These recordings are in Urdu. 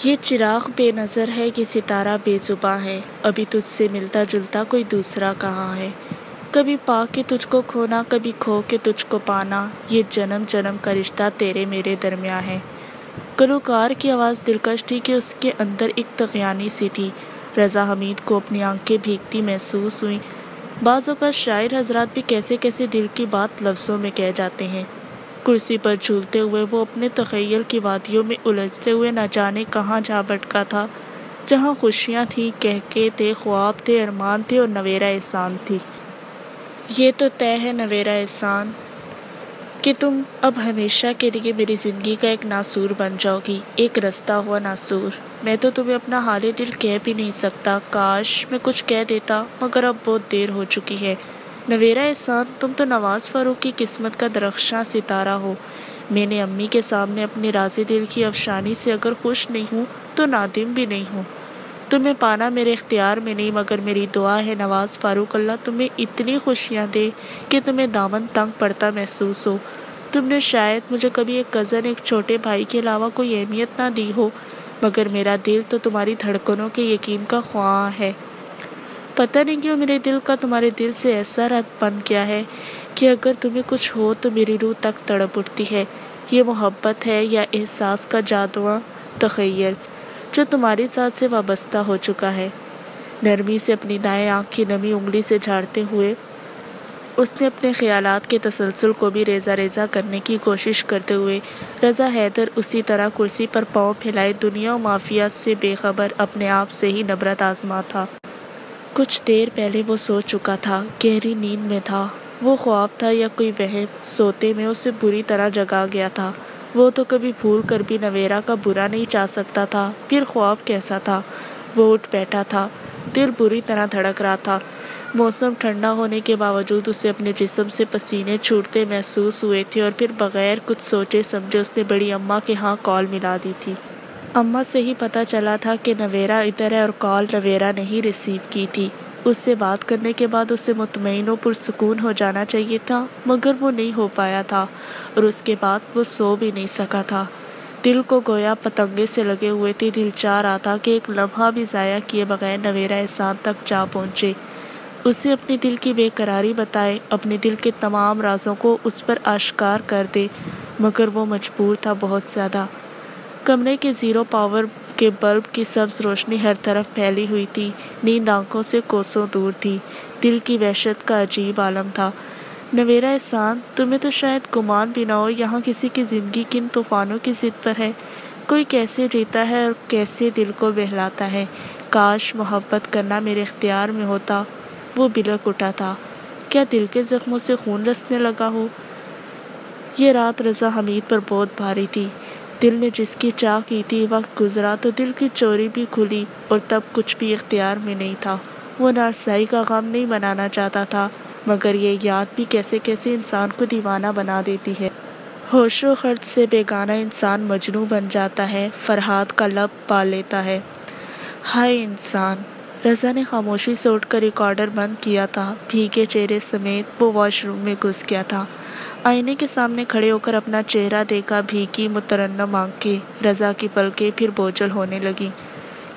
یہ چراغ بے نظر ہے، یہ ستارہ بے زباں ہے، ابھی تجھ سے ملتا جلتا کوئی دوسرا کہاں ہے؟ کبھی پا کے تجھ کو کھونا، کبھی کھو کے تجھ کو پانا، یہ جنم جنم کا رشتہ تیرے میرے درمیان ہے۔ گلوکار کی آواز دلکش تھی کہ اس کے اندر ایک طغیانی سی تھی۔ رضا حمید کو اپنی آنکھیں بھیگتی محسوس ہوئیں۔ بعض اوقات شاعر حضرات بھی کیسے کیسے دل کی بات لفظوں میں کہہ جاتے ہیں۔ کرسی پر جھولتے ہوئے وہ اپنے تخیل کی وادیوں میں الجھتے ہوئے نہ جانے کہاں جا بھٹکا تھا، جہاں خوشیاں تھیں، کہکے تھے، خواب تھے، ارمان تھے اور نویرہ احسان تھی۔ یہ تو طے ہے نویرہ احسان کہ تم اب ہمیشہ کے لیے میری زندگی کا ایک ناسور بن جاؤ گی، ایک رستا ہوا ناسور۔ میں تو تمہیں اپنا حال دل کہہ بھی نہیں سکتا، کاش میں کچھ کہہ دیتا، مگر اب بہت دیر ہو چکی ہے۔ نویرہ احسان، تم تو نواز فاروق کی قسمت کا درخشاں ستارہ ہو۔ میں نے امی کے سامنے اپنے راز دل کی افشانی سے اگر خوش نہیں ہوں تو نادم بھی نہیں ہوں۔ تمہیں پانا میرے اختیار میں نہیں، مگر میری دعا ہے نواز فاروق، اللہ تمہیں اتنی خوشیاں دے کہ تمہیں دامن تنگ پڑتا محسوس ہو۔ تم نے شاید مجھے کبھی ایک کزن، ایک چھوٹے بھائی کے علاوہ کوئی اہمیت نہ دی ہو، مگر میرا دل تو تمہاری دھڑکنوں کے یقین کا خواہاں ہے۔ پتہ نہیں کیوں میرے دل کا تمہارے دل سے ایسا ربط بن گیا ہے کہ اگر تمہیں کچھ ہو تو میری روح تک تڑپ اٹھتی ہے۔ یہ محبت ہے یا احساس کا جادواں تخیل جو تمہاری ذات سے وابستہ ہو چکا ہے؟ نرمی سے اپنی دائیں آنکھ کی نمی انگلی سے جھاڑتے ہوئے اس نے اپنے خیالات کے تسلسل کو بھی ریزہ ریزہ کرنے کی کوشش کرتے ہوئے رضا حیدر اسی طرح کرسی پر پاؤں پھیلائے دنیا و مافیا سے بے خبر اپنے آپ سے ہی نبرت آزما تھا۔ کچھ دیر پہلے وہ سو چکا تھا، گہری نیند میں تھا۔ وہ خواب تھا یا کوئی وہم سوتے میں اسے بری طرح جگا گیا تھا۔ وہ تو کبھی بھول کر بھی نویرہ کا برا نہیں چاہ سکتا تھا، پھر خواب کیسا تھا؟ وہ اٹھ بیٹھا تھا، دل بری طرح دھڑک رہا تھا۔ موسم ٹھنڈا ہونے کے باوجود اسے اپنے جسم سے پسینے چھوٹتے محسوس ہوئے تھے اور پھر بغیر کچھ سوچے سمجھے اس نے بڑی اماں کے ہاں کال ملا دی تھی۔ اماں سے ہی پتہ چلا تھا کہ نویرہ ادھر ہے اور کال نویرہ نے ہی ریسیو کی تھی۔ اس سے بات کرنے کے بعد اسے مطمئن و پرسکون ہو جانا چاہیے تھا، مگر وہ نہیں ہو پایا تھا اور اس کے بعد وہ سو بھی نہیں سکا تھا۔ دل کو گویا پتنگے سے لگے ہوئے تھے، دل چاہ رہا تھا کہ ایک لمحہ بھی ضائع کیے بغیر نویرہ احسان تک جا پہنچے، اسے اپنی دل کی بے قراری بتائے، اپنے دل کے تمام رازوں کو اس پر آشکار کر دے، مگر وہ مجبور تھا بہت زیادہ۔ کمرے کے زیرو پاور کے بلب کی سبز روشنی ہر طرف پھیلی ہوئی تھی، نیند آنکھوں سے کوسوں دور تھی، دل کی وحشت کا عجیب عالم تھا۔ نویرہ احسان، تمہیں تو شاید گمان بھی نہ ہو یہاں کسی کی زندگی کن طوفانوں کی ضد پر ہے، کوئی کیسے جیتا ہے اور کیسے دل کو بہلاتا ہے۔ کاش محبت کرنا میرے اختیار میں ہوتا۔ وہ بلک اٹھا تھا، کیا دل کے زخموں سے خون رسنے لگا ہو؟ یہ رات رضا حمید پر بہت بھاری تھی۔ دل نے جس کی چاہ کی تھی، وقت گزرا تو دل کی چوری بھی کھلی اور تب کچھ بھی اختیار میں نہیں تھا۔ وہ نارسائی کا غم نہیں منانا چاہتا تھا، مگر یہ یاد بھی کیسے کیسے انسان کو دیوانہ بنا دیتی ہے۔ ہوش و خرد سے بیگانہ انسان مجنوں بن جاتا ہے، فرہاد کا لب پا لیتا ہے۔ ہائے انسان! رضا نے خاموشی سے اٹھ کر ریکارڈر بند کیا تھا، بھیگے چہرے سمیت وہ واش روم میں گھس گیا تھا۔ آئینے کے سامنے کھڑے ہو کر اپنا چہرہ دیکھا، بھیگی مترنم آنکھیں، رضا کی پلکیں پھر بوجھل ہونے لگیں۔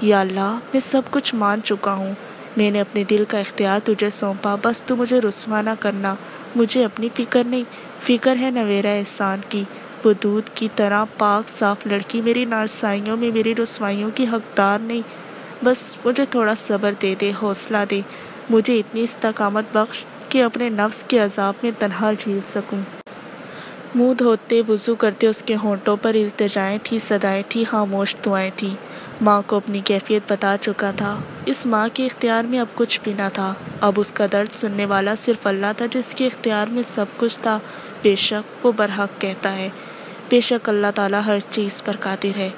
یا اللہ، میں سب کچھ مان چکا ہوں، میں نے اپنے دل کا اختیار تجھے سونپا، بس تو مجھے رسوا نہ کرنا۔ مجھے اپنی فکر نہیں، فکر ہے نویرہ احسان کی۔ وہ دودھ کی طرح پاک صاف لڑکی میری نارسائیوں میں، میری رسوائیوں کی حقدار نہیں۔ بس مجھے تھوڑا صبر دے دے، حوصلہ دے، مجھے اتنی استقامت بخش کہ اپنے نفس کے عذاب میں تنہا جھیل سکوں۔ منہ دھوتے، وضو کرتے اس کے ہونٹوں پر التجائیں تھی، صدائیں تھی، خاموش دعائیں تھیں۔ ماں کو اپنی کیفیت بتا چکا تھا۔ اس ماں کے اختیار میں اب کچھ بھی نہ تھا، اب اس کا درد سننے والا صرف اللہ تھا جس کے اختیار میں سب کچھ تھا۔ بے شک وہ برحق کہتا ہے، بے شک اللہ تعالیٰ ہر چیز پر قادر ہے۔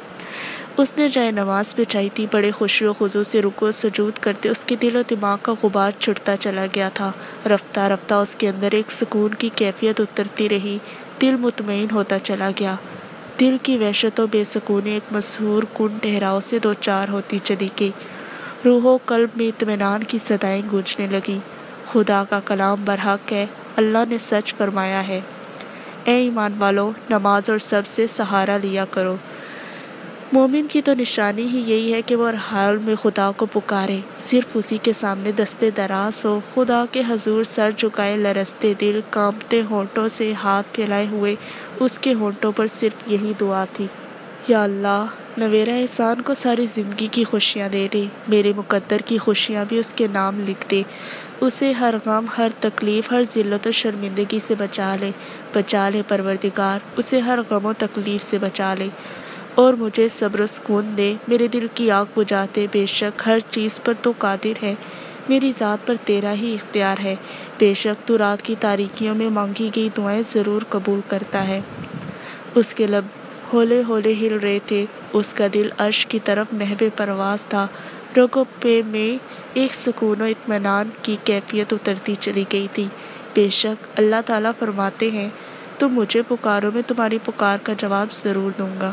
اس نے جائے نماز بچھائی تھی، بڑے خشوع و خضوع سے رکوع و سجود کرتے اس کے دل و دماغ کا غبار چھٹتا چلا گیا تھا۔ رفتہ رفتہ اس کے اندر ایک سکون کی کیفیت اترتی رہی، دل مطمئن ہوتا چلا گیا۔ دل کی وحشت و بے سکونی ایک مسحور کن ٹھہراؤ سے دوچار ہوتی چلی گئی۔ روح و قلب میں اطمینان کی صدائیں گونجنے لگیں۔ خدا کا کلام برحق ہے، اللہ نے سچ فرمایا ہے۔ اے ایمان والو، نماز اور صبر سے سہارا لیا کرو۔ مومن کی تو نشانی ہی یہی ہے کہ وہ ہر حال میں خدا کو پکارے، صرف اسی کے سامنے دستے دراز ہو، خدا کے حضور سر جھکائے، لرزتے دل، کانپتے ہونٹوں سے ہاتھ پھیلائے ہوئے اس کے ہونٹوں پر صرف یہی دعا تھی، یا اللہ نویرہ احسان کو ساری زندگی کی خوشیاں دے دے، میرے مقدر کی خوشیاں بھی اس کے نام لکھ دے، اسے ہر غم، ہر تکلیف، ہر ذلت و شرمندگی سے بچا لے پروردگار، اسے ہر غم و تکلیف سے بچا لے، اور مجھے صبر و سکون دے، میرے دل کی آگ بجھاتے، بے شک ہر چیز پر تو قادر ہے، میری ذات پر تیرا ہی اختیار ہے، بے شک تو رات کی تاریکیوں میں مانگی گئی دعائیں ضرور قبول کرتا ہے۔ اس کے لب ہولے ہولے ہل رہے تھے، اس کا دل عرش کی طرف محو پرواز تھا، رگوں پہ میں ایک سکون و اطمینان کی کیفیت اترتی چلی گئی تھی۔ بے شک اللہ تعالیٰ فرماتے ہیں، تم مجھے پکارو، میں تمہاری پکار کا جواب ضرور دوں گا۔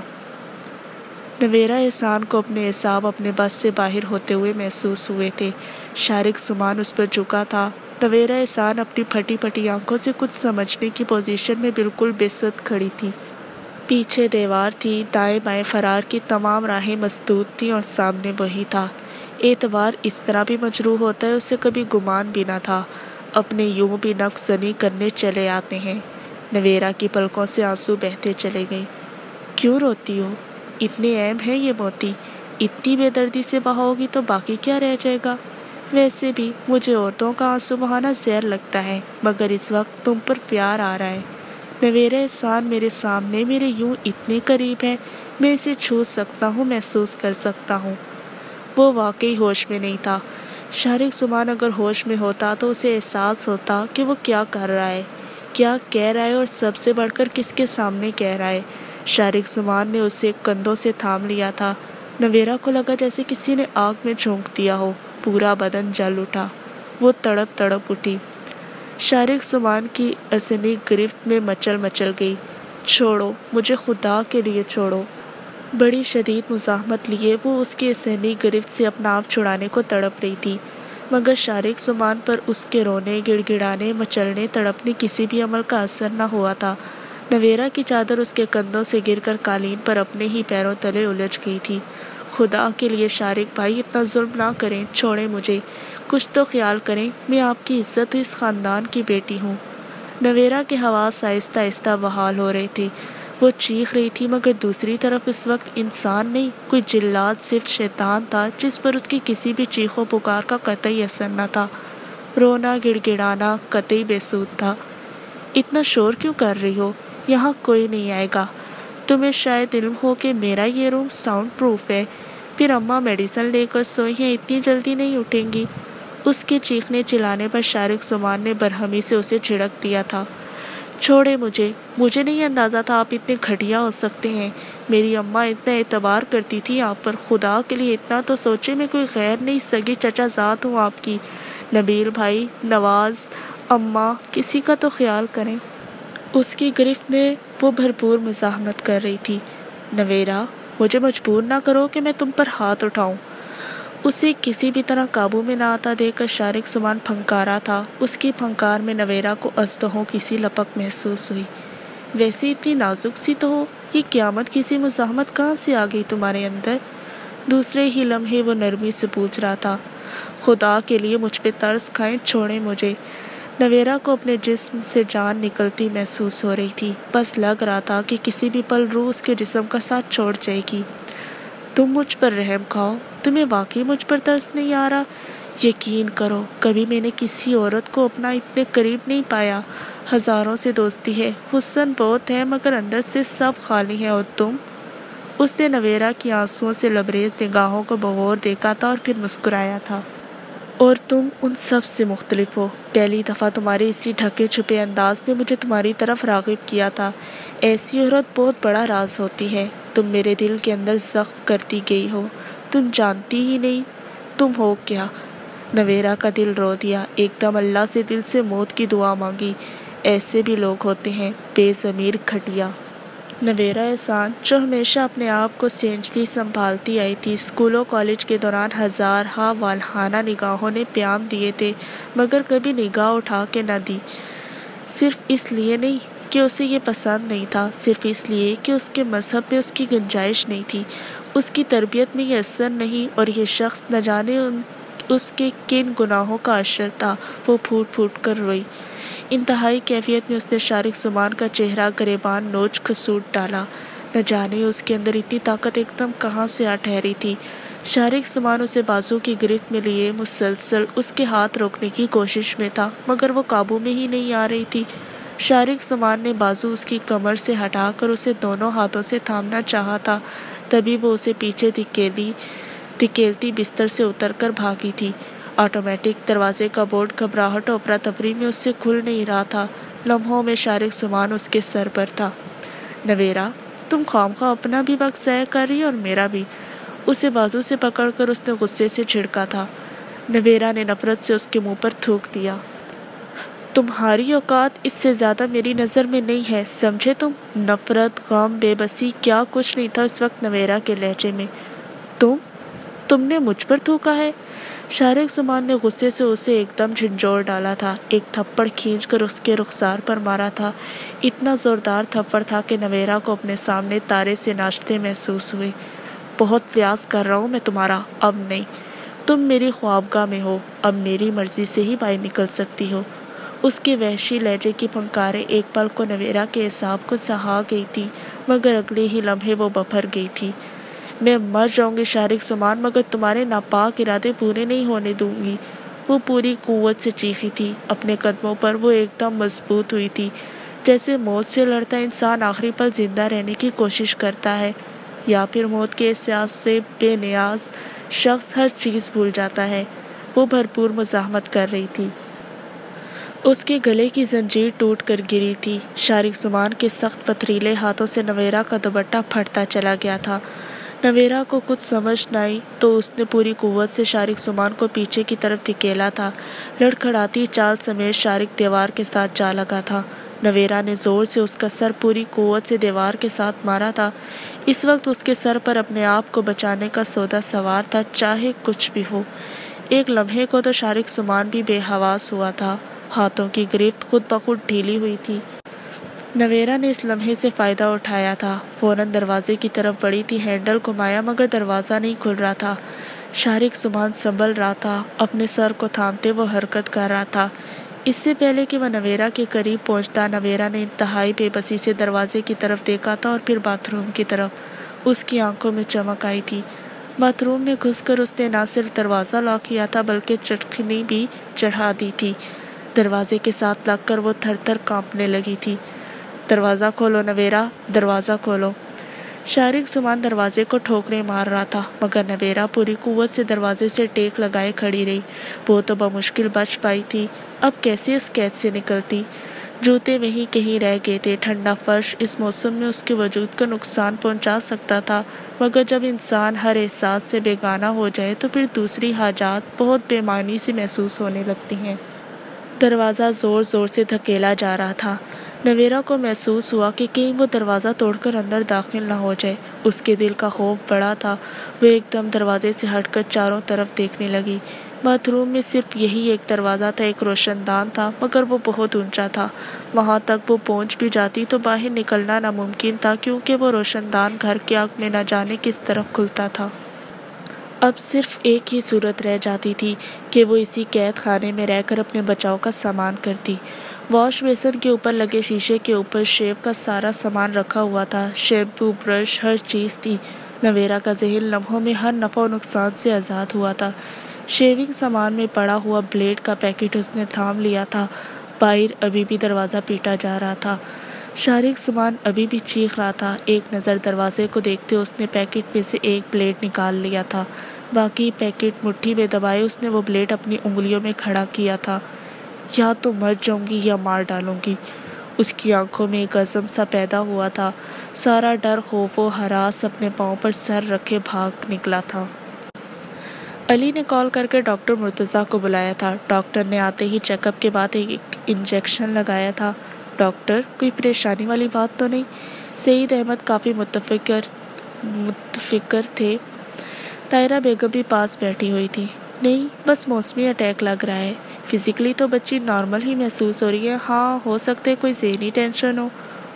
نویرہ احسان کو اپنے اعصاب اپنے بس سے باہر ہوتے ہوئے محسوس ہوئے تھے۔ شارق زمان اس پر جھکا تھا۔ نویرہ احسان اپنی پھٹی پھٹی آنکھوں سے کچھ سمجھنے کی پوزیشن میں بالکل بے سد کھڑی تھی۔ پیچھے دیوار تھی، دائیں بائیں فرار کی تمام راہیں مسدود تھیں اور سامنے وہی تھا۔ اعتبار اس طرح بھی مجروح ہوتا ہے، اسے کبھی گمان بھی نہ تھا۔ اپنے یوں بھی نفس زنی کرنے چلے آتے ہیں۔ نویرہ کی پلکوں سے آنسو بہتے چلے گئے۔ کیوں روتی ہو؟ اتنے اہم ہے یہ موتی، اتنی بے دردی سے بہاؤ گی تو باقی کیا رہ جائے گا؟ ویسے بھی مجھے عورتوں کا آنسو بہانا زہر لگتا ہے، مگر اس وقت تم پر پیار آ رہا ہے۔ نویرہ احسان میرے سامنے، میرے یوں اتنے قریب ہے، میں اسے چھو سکتا ہوں، محسوس کر سکتا ہوں۔ وہ واقعی ہوش میں نہیں تھا۔ شارق زمان اگر ہوش میں ہوتا تو اسے احساس ہوتا کہ وہ کیا کر رہا ہے، کیا کہہ رہا ہے، اور سب سے بڑھ کر کس کے سامنے کہہ رہا ہے۔ شارق زمان نے اسے کندھوں سے تھام لیا تھا۔ نویرہ کو لگا جیسے کسی نے آگ میں جھونک دیا ہو، پورا بدن جل اٹھا، وہ تڑپ تڑپ اٹھی۔ شارق زمان کی عصبی گرفت میں مچل گئی۔ چھوڑو مجھے، خدا کے لیے چھوڑو۔ بڑی شدید مزاحمت لیے وہ اس کی عصبی گرفت سے اپنا آپ چھڑانے کو تڑپ رہی تھی، مگر شارق زمان پر اس کے رونے، گڑ گڑانے، مچلنے، تڑپنے کسی بھی عمل کا اثر نہ ہوا تھا۔ نویرہ کی چادر اس کے کندھوں سے گر کر قالین پر اپنے ہی پیروں تلے الجھ گئی تھی۔ خدا کے لیے شارق بھائی اتنا ظلم نہ کریں، چھوڑیں مجھے، کچھ تو خیال کریں، میں آپ کی عزت اس خاندان کی بیٹی ہوں۔ نویرہ کے حواس آہستہ آہستہ بحال ہو رہے تھے، وہ چیخ رہی تھی، مگر دوسری طرف اس وقت انسان نہیں، کوئی جلاد، صرف شیطان تھا جس پر اس کی کسی بھی چیخ و پکار کا قطعی اثر نہ تھا۔ رونا، گڑ گڑانا قطعی بے سود تھا۔ اتنا شور کیوں کر رہی ہو؟ یہاں کوئی نہیں آئے گا۔ تمہیں شاید علم ہو کہ میرا یہ روم ساؤنڈ پروف ہے، پھر اماں میڈیسن لے کر سوئی ہیں، اتنی جلدی نہیں اٹھیں گی۔ اس کے چیخنے چلانے پر شارق زمان نے برہمی سے اسے جھڑک دیا تھا۔ چھوڑے مجھے نہیں اندازہ تھا آپ اتنے گھٹیا ہو سکتے ہیں۔ میری اماں اتنا اعتبار کرتی تھی آپ پر، خدا کے لیے اتنا تو سوچے، میں کوئی غیر نہیں، سگی چچا زاد ہوں آپ کی۔ نبیل بھائی، نواز، اماں، کسی کا تو خیال کریں۔ اس کی گرفت میں وہ بھرپور مزاحمت کر رہی تھی۔ نویرہ، مجھے مجبور نہ کرو کہ میں تم پر ہاتھ اٹھاؤں۔ اسے کسی بھی طرح قابو میں نہ آتا دیکھ کر شارق زمان پھنکارا تھا۔ اس کی پھنکار میں نویرہ کو اژدہوں کی سی لپک محسوس ہوئی۔ ویسے اتنی نازک سی تو ہو، یہ قیامت کی سی مزاحمت کہاں سے آ گئی تمہارے اندر؟ دوسرے ہی لمحے وہ نرمی سے پوچھ رہا تھا۔ خدا کے لیے مجھ پہ ترس کھائیں، چھوڑیں مجھے۔ نویرہ کو اپنے جسم سے جان نکلتی محسوس ہو رہی تھی، بس لگ رہا تھا کہ کسی بھی پل روح اس کے جسم کا ساتھ چھوڑ جائے گی۔ تم مجھ پر رحم کھاؤ، تمہیں واقعی مجھ پر ترس نہیں آ رہا؟ یقین کرو کبھی میں نے کسی عورت کو اپنا اتنے قریب نہیں پایا۔ ہزاروں سے دوستی ہے، حسن بہت ہے، مگر اندر سے سب خالی ہے، اور تم؟ اس نے نویرہ کی آنسوؤں سے لبریز نگاہوں کو بغور دیکھا تھا اور پھر مسکرایا تھا۔ اور تم ان سب سے مختلف ہو۔ پہلی دفعہ تمہارے اسی ڈھکے چھپے انداز نے مجھے تمہاری طرف راغب کیا تھا۔ ایسی عورت بہت بڑا راز ہوتی ہے، تم میرے دل کے اندر زخم کرتی گئی ہو، تم جانتی ہی نہیں تم ہو کیا۔ نویرہ کا دل رو دیا، ایک دم اللہ سے دل سے موت کی دعا مانگی۔ ایسے بھی لوگ ہوتے ہیں، بے ضمیر گھٹیا۔ نویرہ احسان، جو ہمیشہ اپنے آپ کو سینچتی سنبھالتی آئی تھی، اسکول و کالج کے دوران ہزارہا والہانہ نگاہوں نے پیام دیے تھے، مگر کبھی نگاہ اٹھا کے نہ دی۔ صرف اس لیے نہیں کہ اسے یہ پسند نہیں تھا، صرف اس لیے کہ اس کے مذہب میں اس کی گنجائش نہیں تھی۔ اس کی تربیت میں یہ اثر نہیں اور یہ شخص نہ جانے اس کے کن گناہوں کا اثر تھا۔ وہ پھوٹ پھوٹ کر روئی۔ انتہائی کیفیت میں اس نے شارق زمان کا چہرہ گریبان نوچ کھسوٹ ڈالا۔ نہ جانے اس کے اندر اتنی طاقت ایک دم کہاں سے آ ٹھہری تھی۔ شارق زمان اسے بازو کی گرفت میں لیے مسلسل اس کے ہاتھ روکنے کی کوشش میں تھا، مگر وہ قابو میں ہی نہیں آ رہی تھی۔ شارق زمان نے بازو اس کی کمر سے ہٹا کر اسے دونوں ہاتھوں سے تھامنا چاہا تھا، تبھی وہ اسے پیچھے دھکیلتی بستر سے اتر کر بھاگی تھی۔ آٹومیٹک دروازے کا بورڈ گھبراہٹ و افراتفری میں اس سے کھل نہیں رہا تھا۔ لمحوں میں شارق زمان اس کے سر پر تھا۔ نویرا، تم خواہ اپنا بھی وقت ضائع کر رہی اور میرا بھی۔ اسے بازو سے پکڑ کر اس نے غصے سے چھڑکا تھا۔ نویرا نے نفرت سے اس کے منہ پر تھوک دیا۔ تمہاری اوقات اس سے زیادہ میری نظر میں نہیں ہے، سمجھے تم؟ نفرت، غم، بے بسی، کیا کچھ نہیں تھا اس وقت نویرا کے لہجے میں۔ تم نے مجھ پر تھوکا ہے؟ شارق زمان نے غصے سے اسے ایک دم جھنجھوڑ ڈالا تھا، ایک تھپڑ کھینچ کر اس کے رخسار پر مارا تھا۔ اتنا زوردار تھپڑ تھا کہ نویرا کو اپنے سامنے تارے سے ناچتے محسوس ہوئے۔ بہت لحاظ کر رہا ہوں میں تمہارا، اب نہیں۔ تم میری خوابگاہ میں ہو، اب میری مرضی سے ہی باہر نکل سکتی ہو۔ اس کے وحشی لہجے کی پھنکاریں ایک پل کو نویرا کے اعصاب کو سہا گئی تھی، مگر اگلے ہی لمحے وہ بپھر گئی تھی۔ میں مر جاؤں گی شارق زمان، مگر تمہارے ناپاک ارادے پورے نہیں ہونے دوں گی۔ وہ پوری قوت سے چیخی تھی۔ اپنے قدموں پر وہ ایک دم مضبوط ہوئی تھی، جیسے موت سے لڑتا انسان آخری پل زندہ رہنے کی کوشش کرتا ہے، یا پھر موت کے احساس سے بے نیاز شخص ہر چیز بھول جاتا ہے۔ وہ بھرپور مزاحمت کر رہی تھی۔ اس کے گلے کی زنجیر ٹوٹ کر گری تھی۔ شارق زمان کے سخت پتھریلے ہاتھوں سے نویرا کا دوپٹہ پھٹتا چلا گیا تھا۔ نویرا کو کچھ سمجھ نہ آئی تو اس نے پوری قوت سے شارق زمان کو پیچھے کی طرف دھکیلا تھا۔ لڑکھڑاتی چال سمیت شارق دیوار کے ساتھ جا لگا تھا۔ نویرا نے زور سے اس کا سر پوری قوت سے دیوار کے ساتھ مارا تھا۔ اس وقت اس کے سر پر اپنے آپ کو بچانے کا سودا سوار تھا، چاہے کچھ بھی ہو۔ ایک لمحے کو تو شارق زمان بھی بے حواس ہوا تھا۔ ہاتھوں کی گرفت خود بخود ڈھیلی ہوئی تھی۔ نویرا نے اس لمحے سے فائدہ اٹھایا تھا۔ فوراً دروازے کی طرف بڑھی تھی، ہینڈل گھمایا مگر دروازہ نہیں کھل رہا تھا۔ شارق زمان سنبھل رہا تھا، اپنے سر کو تھامتے وہ حرکت کر رہا تھا۔ اس سے پہلے کہ وہ نویرا کے قریب پہنچتا، نویرا نے انتہائی بے بسی سے دروازے کی طرف دیکھا تھا اور پھر باتھ روم کی طرف۔ اس کی آنکھوں میں چمک آئی تھی۔ باتھ روم میں گھس کر اس نے نہ صرف دروازہ لاک کیا تھا بلکہ چٹکنی بھی چڑھا دی تھی۔ دروازے کے ساتھ لگ کر وہ تھر تھر کانپنے لگی تھی۔ دروازہ کھولو نویرا، دروازہ کھولو۔ شارق زمان دروازے کو ٹھوکریں مار رہا تھا، مگر نویرا پوری قوت سے دروازے سے ٹیک لگائے کھڑی رہی۔ وہ تو بمشکل بچ پائی تھی، اب کیسے اس قید سے نکلتی؟ جوتے وہیں کہیں رہ گئے تھے۔ ٹھنڈا فرش اس موسم میں اس کے وجود کو نقصان پہنچا سکتا تھا، مگر جب انسان ہر احساس سے بیگانہ ہو جائے تو پھر دوسری حاجات بہت بے معنی سی محسوس ہونے لگتی ہیں۔ دروازہ زور زور سے دھکیلا جا رہا تھا۔ نویرا کو محسوس ہوا کہ کہیں وہ دروازہ توڑ کر اندر داخل نہ ہو جائے۔ اس کے دل کا خوف بڑا تھا۔ وہ ایک دم دروازے سے ہٹ کر چاروں طرف دیکھنے لگی۔ باتھ روم میں صرف یہی ایک دروازہ تھا، ایک روشن دان تھا، مگر وہ بہت اونچا تھا۔ وہاں تک وہ پہنچ بھی جاتی تو باہر نکلنا ناممکن تھا، کیونکہ وہ روشن دان گھر کے آگ میں نہ جانے کس طرف کھلتا تھا۔ اب صرف ایک ہی صورت رہ جاتی تھی کہ وہ اسی قید خانے میں رہ کر اپنے بچاؤ کا سامان کرتی۔ واش بیسن کے اوپر لگے شیشے کے اوپر شیو کا سارا سامان رکھا ہوا تھا، شیمپو، برش، ہر چیز تھی۔ نویرا کا ذہن لمحوں میں ہر نفع و نقصان سے آزاد ہوا تھا۔ شیونگ سامان میں پڑا ہوا بلیڈ کا پیکٹ اس نے تھام لیا تھا۔ باہر ابھی بھی دروازہ پیٹا جا رہا تھا۔ شارق زمان ابھی بھی چیخ رہا تھا۔ ایک نظر دروازے کو دیکھتے اس نے پیکٹ میں سے ایک بلیڈ نکال لیا تھا۔ باقی پیکٹ مٹھی میں دبائے اس نے وہ بلیڈ اپنی انگلیوں میں کھڑا کیا تھا۔ یا تو مر جاؤں گی یا مار ڈالوں گی۔ اس کی آنکھوں میں ایک عزم سا پیدا ہوا تھا۔ سارا ڈر، خوف و ہراس اپنے پاؤں پر سر رکھے بھاگ نکلا تھا۔ علی نے کال کر کے ڈاکٹر مرتضیٰ کو بلایا تھا۔ ڈاکٹر نے آتے ہی چیک اپ کے بعد ایک انجیکشن لگایا تھا۔ ڈاکٹر، کوئی پریشانی والی بات تو نہیں؟ سعید احمد کافی متفکر تھے۔ طاہرہ بیگم بھی پاس بیٹھی ہوئی تھی۔ نہیں، بس موسمی اٹیک لگ رہا ہے۔ فزیکلی تو بچی نارمل ہی محسوس ہو رہی ہے، ہاں ہو سکتا ہے کوئی ذہنی ٹینشن ہو۔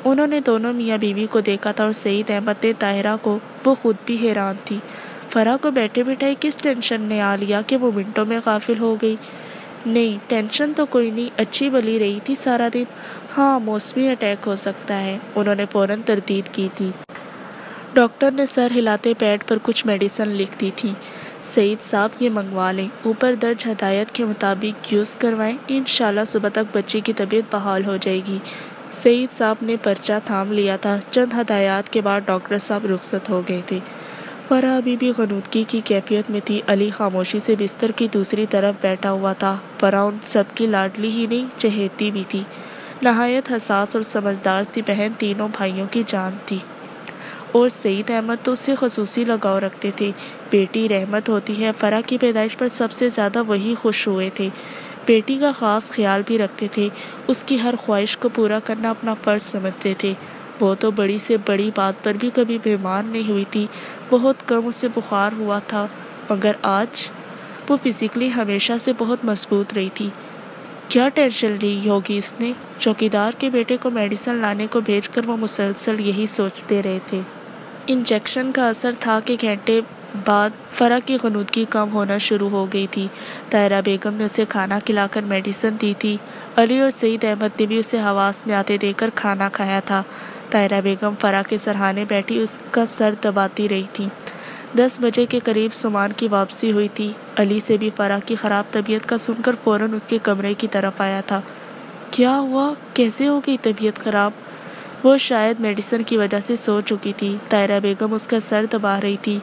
انہوں نے دونوں میاں بیوی کو دیکھا تھا اور سعید احمد نے طاہرہ کو، وہ خود بھی حیران تھی۔ فرح کو بیٹھے بٹھائے کس ٹینشن نے آ لیا کہ وہ منٹوں میں غافل ہو گئی؟ نہیں، ٹینشن تو کوئی نہیں، اچھی بلی رہی تھی سارا دن۔ ہاں، موسمی اٹیک ہو سکتا ہے، انہوں نے فوراً تردید کی تھی۔ ڈاکٹر نے سر ہلاتے پیڈ پر کچھ میڈیسن لکھ دی تھی۔ سعید صاحب یہ منگوا لیں، اوپر درج ہدایت کے مطابق یوز کروائیں، انشاءاللہ صبح تک بچی کی طبیعت بحال ہو جائے گی۔ سعید صاحب نے پرچہ تھام لیا تھا۔ چند ہدایات کے بعد ڈاکٹر صاحب رخصت ہو گئے تھے۔ فرح ابھی بھی غنودگی کی کیفیت میں تھی۔ علی خاموشی سے بستر کی دوسری طرف بیٹھا ہوا تھا۔ فرح ان سب کی لاڈلی ہی نہیں، چہیتی بھی تھی۔ نہایت حساس اور سمجھدار سی بہن تینوں بھائیوں کی جان تھی، اور سعید احمد تو اس سے خصوصی لگاؤ رکھتے تھے۔ بیٹی رحمت ہوتی ہے، فرح کی پیدائش پر سب سے زیادہ وہی خوش ہوئے تھے۔ بیٹی کا خاص خیال بھی رکھتے تھے، اس کی ہر خواہش کو پورا کرنا اپنا فرض سمجھتے تھے۔ وہ تو بڑی سے بڑی بات پر بھی کبھی بیمار نہیں ہوئی تھی، بہت کم اسے بخار ہوا تھا، مگر آج وہ فزیکلی ہمیشہ سے بہت مضبوط رہی تھی۔ کیا ٹینشن لی ہوگی اس نے؟ چوکیدار کے بیٹے کو میڈیسن لانے کو بھیج کر وہ مسلسل یہی سوچتے رہے تھے۔ انجیکشن کا اثر تھا کہ گھنٹے بعد فرح کی غنودگی کم ہونا شروع ہو گئی تھی۔ طاہرہ بیگم نے اسے کھانا کھلا کر میڈیسن دی تھی۔ علی اور سعید احمد نے بھی اسے حواس میں آتے دے کر کھانا کھایا تھا۔ طاہرہ بیگم فرح کے سرہانے بیٹھی اس کا سر دباتی رہی تھی۔ 10 بجے کے قریب سمان کی واپسی ہوئی تھی۔ علی سے بھی فرح کی خراب طبیعت کا سن کر فوراً اس کے کمرے کی طرف آیا تھا۔ کیا ہوا؟ کیسے ہو گئی طبیعت خراب؟ وہ شاید میڈیسن کی وجہ سے سو چکی تھی۔ طاہرہ بیگم اس کا سر دبا رہی تھی۔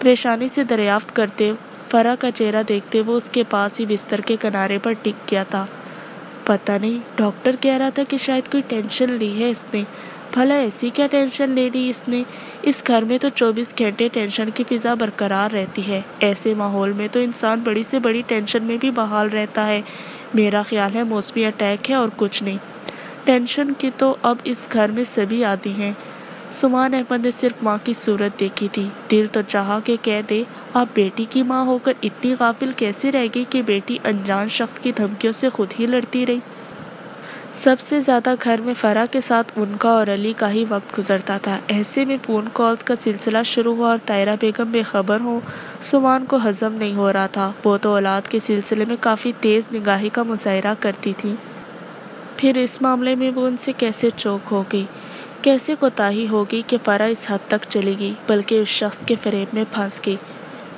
پریشانی سے دریافت کرتے، فرح کا چہرہ دیکھتے وہ اس کے پاس ہی بستر کے کنارے پر ٹک گیا تھا۔ پتہ نہیں، ڈاکٹر کہہ رہا تھا کہ شاید کوئی ٹینشن لی ہے اس نے۔ بھلا ایسی کیا ٹینشن لے لی اس نے؟ اس گھر میں تو 24 گھنٹے ٹینشن کی فضا برقرار رہتی ہے۔ ایسے ماحول میں تو انسان بڑی سے بڑی ٹینشن میں بھی بحال رہتا ہے۔ میرا خیال ہے موسمی اٹیک ہے اور کچھ نہیں۔ ٹینشن کی تو اب اس گھر میں سبھی عادی ہیں۔ سمان احمد نے صرف ماں کی صورت دیکھی تھی۔ دل تو چاہا کہ کہہ دے، آپ بیٹی کی ماں ہو کر اتنی غافل کیسے رہ گئی کہ بیٹی انجان شخص کی دھمکیوں سے خود ہی لڑتی رہی۔ سب سے زیادہ گھر میں فرح کے ساتھ ان کا اور علی کا ہی وقت گزرتا تھا۔ ایسے میں فون کالز کا سلسلہ شروع ہوا اور طاہرہ بیگم بے خبر ہوں، سمان کو ہضم نہیں ہو رہا تھا۔ وہ تو اولاد کے سلسلے میں کافی تیز نگاہی کا مظاہرہ کرتی تھی، پھر اس معاملے میں وہ ان سے کیسے چوک ہو گئی، کیسے کوتاہی ہو گئی کہ فرح اس حد تک چلی گئی، بلکہ اس شخص کے فریب میں پھنس گئی۔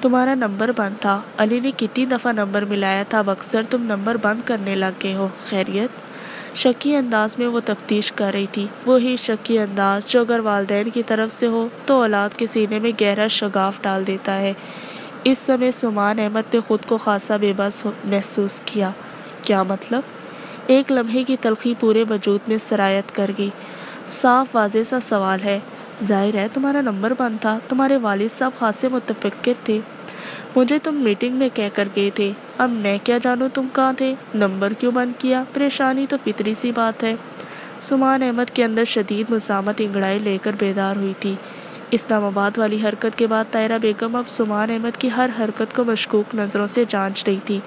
تمہارا نمبر بند تھا، علی نے کتنی دفعہ نمبر ملایا تھا، اب اکثر تم نمبر بند کرنے لگ گئے ہو، خیریت؟ شکی انداز میں وہ تفتیش کر رہی تھی، وہی شکی انداز جو اگر والدین کی طرف سے ہو تو اولاد کے سینے میں گہرا شگاف ڈال دیتا ہے۔ اس سمے سمان احمد نے خود کو خاصا بے بس محسوس کیا۔ کیا مطلب؟ ایک لمحے کی تلخی پورے وجود میں سرایت کر گئی۔ صاف واضح سا سوال ہے، ظاہر ہے تمہارا نمبر بند تھا، تمہارے والد صاحب خاصے متفکر تھے، مجھے تم میٹنگ میں کہہ کر گئے تھے، اب میں کیا جانوں تم کہاں تھے، نمبر کیوں بند کیا؟ پریشانی تو فطری سی بات ہے۔ سمان احمد کے اندر شدید مزاحمت انگڑائی لے کر بیدار ہوئی تھی۔ اس نامباد والی حرکت کے بعد طاہرہ بیگم اب سمان احمد کی ہر حرکت کو مشکوک نظروں سے جانچ رہی تھی۔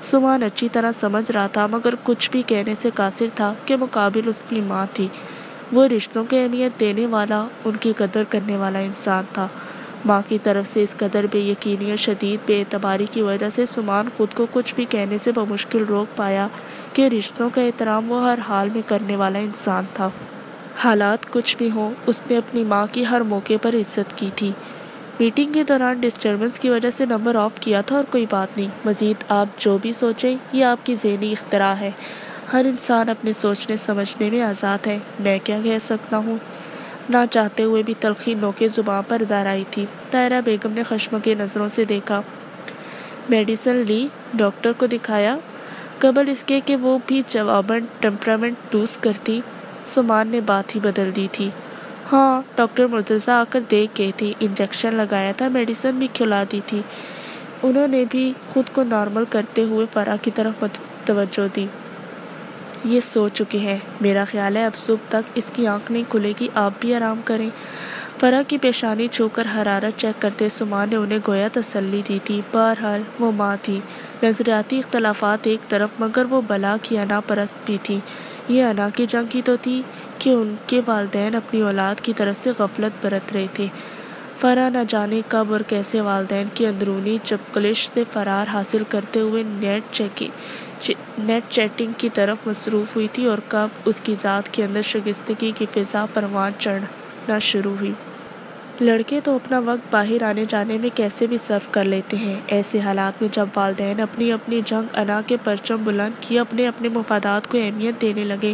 سمان اچھی طرح سمجھ رہا تھا، مگر کچھ بھی کہنے سے قاصر تھا کہ مقابل اس کی ماں تھی۔ وہ رشتوں کی اہمیت دینے والا، ان کی قدر کرنے والا انسان تھا۔ ماں کی طرف سے اس قدر بے یقینی اور شدید بے اعتباری کی وجہ سے سمان خود کو کچھ بھی کہنے سے بمشکل روک پایا کہ رشتوں کا احترام وہ ہر حال میں کرنے والا انسان تھا۔ حالات کچھ بھی ہوں، اس نے اپنی ماں کی ہر موقع پر عزت کی تھی۔ میٹنگ کے دوران ڈسٹربنس کی وجہ سے نمبر آف کیا تھا اور کوئی بات نہیں، مزید آپ جو بھی سوچیں یہ آپ کی ذہنی اختراع ہے، ہر انسان اپنے سوچنے سمجھنے میں آزاد ہے، میں کیا کہہ سکتا ہوں؟ نہ چاہتے ہوئے بھی تلخی نوکے زباں پر دار آئی تھی۔ طاہرہ بیگم نے خشمگین نظروں سے دیکھا۔ میڈیسن لی، ڈاکٹر کو دکھایا؟ قبل اس کے کہ وہ بھی جواباً ٹمپرامنٹ لوز کرتی، سمان نے بات ہی بدل دی تھی۔ ہاں، ڈاکٹر مرتضیٰ آ کر دیکھ گئے تھے، انجیکشن لگایا تھا، میڈیسن بھی کھلا دی تھی۔ انہوں نے بھی خود کو نارمل کرتے ہوئے فرح کی طرف توجہ دی۔ یہ سو چکے ہیں، میرا خیال ہے اب صبح تک اس کی آنکھ نہیں کھلے گی، آپ بھی آرام کریں۔ فرح کی پیشانی چھو کر حرارت چیک کرتے سمان نے انہیں گویا تسلی دی تھی۔ بہرحال وہ ماں تھی، نظریاتی اختلافات ایک طرف، مگر وہ بلا کی انا پرست بھی تھی۔ یہ انا کی جنگ ہی تو تھی، کہ ان کے والدین اپنی اولاد کی طرف سے غفلت برت رہے تھے۔ فرح نہ جانے کب اور کیسے والدین کی اندرونی چپکلش سے فرار حاصل کرتے ہوئے نیٹ چیٹنگ کی طرف مصروف ہوئی تھی، اور کب اس کی ذات کے اندر شگفتگی کی فضا پروان چڑھنا شروع ہوئی۔ لڑکے تو اپنا وقت باہر آنے جانے میں کیسے بھی صرف کر لیتے ہیں۔ ایسے حالات میں جب والدین اپنی اپنی جنگ انا کے پرچم بلند کیے اپنے اپنے مفادات کو اہمیت دینے لگے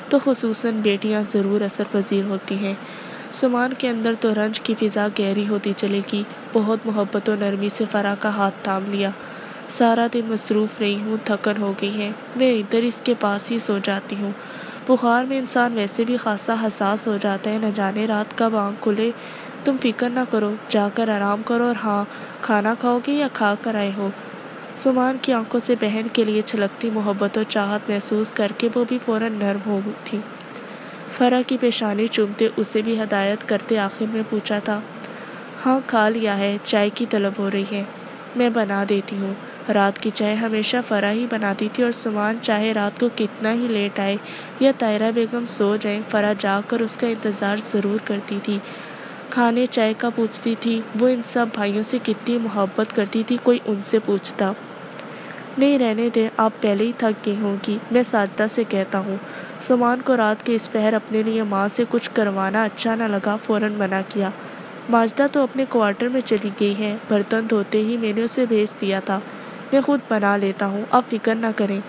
تو خصوصاً بیٹیاں ضرور اثر پذیر ہوتی ہیں۔ سمان کے اندر تو رنج کی فضا گہری ہوتی چلے گی۔ بہت محبت و نرمی سے فرح کا ہاتھ تھام لیا۔ سارا دن مصروف رہی ہوں، تھکن ہو گئی ہے، میں ادھر اس کے پاس ہی سو جاتی ہوں۔ بخار میں انسان ویسے بھی خاصا حساس ہو جاتا ہے، نہ جانے رات کب آنکھ کھلے۔ تم فکر نہ کرو، جا کر آرام کرو، اور ہاں، کھانا کھاؤ گے یا کھا کر آئے ہو؟ سمان کی آنکھوں سے بہن کے لیے چھلکتی محبت و چاہت محسوس کر کے وہ بھی فوراً نرم ہو تھی۔ فرح کی پیشانی چومتے اسے بھی ہدایت کرتے آخر میں پوچھا تھا، ہاں کھا لیا ہے، چائے کی طلب ہو رہی ہے، میں بنا دیتی ہوں۔ رات کی چائے ہمیشہ فرح ہی بناتی تھی، اور سمان چاہے رات کو کتنا ہی لیٹ آئے یا طاہرہ بیگم سو جائیں، فرح جا کر اس کا انتظار ضرور کرتی تھی۔ کھانے چائے کا پوچھتی تھی۔ وہ ان سب بھائیوں سے کتنی محبت کرتی تھی، کوئی ان سے پوچھتا؟ نہیں رہنے دیں، آپ پہلے ہی تھک گئی ہوں گی، میں ساجدہ سے کہتا ہوں۔ سمان کو رات کے اس پہر اپنے لیے ماں سے کچھ کروانا اچھا نہ لگا، فوراً منع کیا۔ ماجدہ تو اپنے کوارٹر میں چلی گئی ہے، برتن دھوتے ہی میں نے اسے بھیج دیا تھا، میں خود بنا لیتا ہوں، آپ فکر نہ کریں۔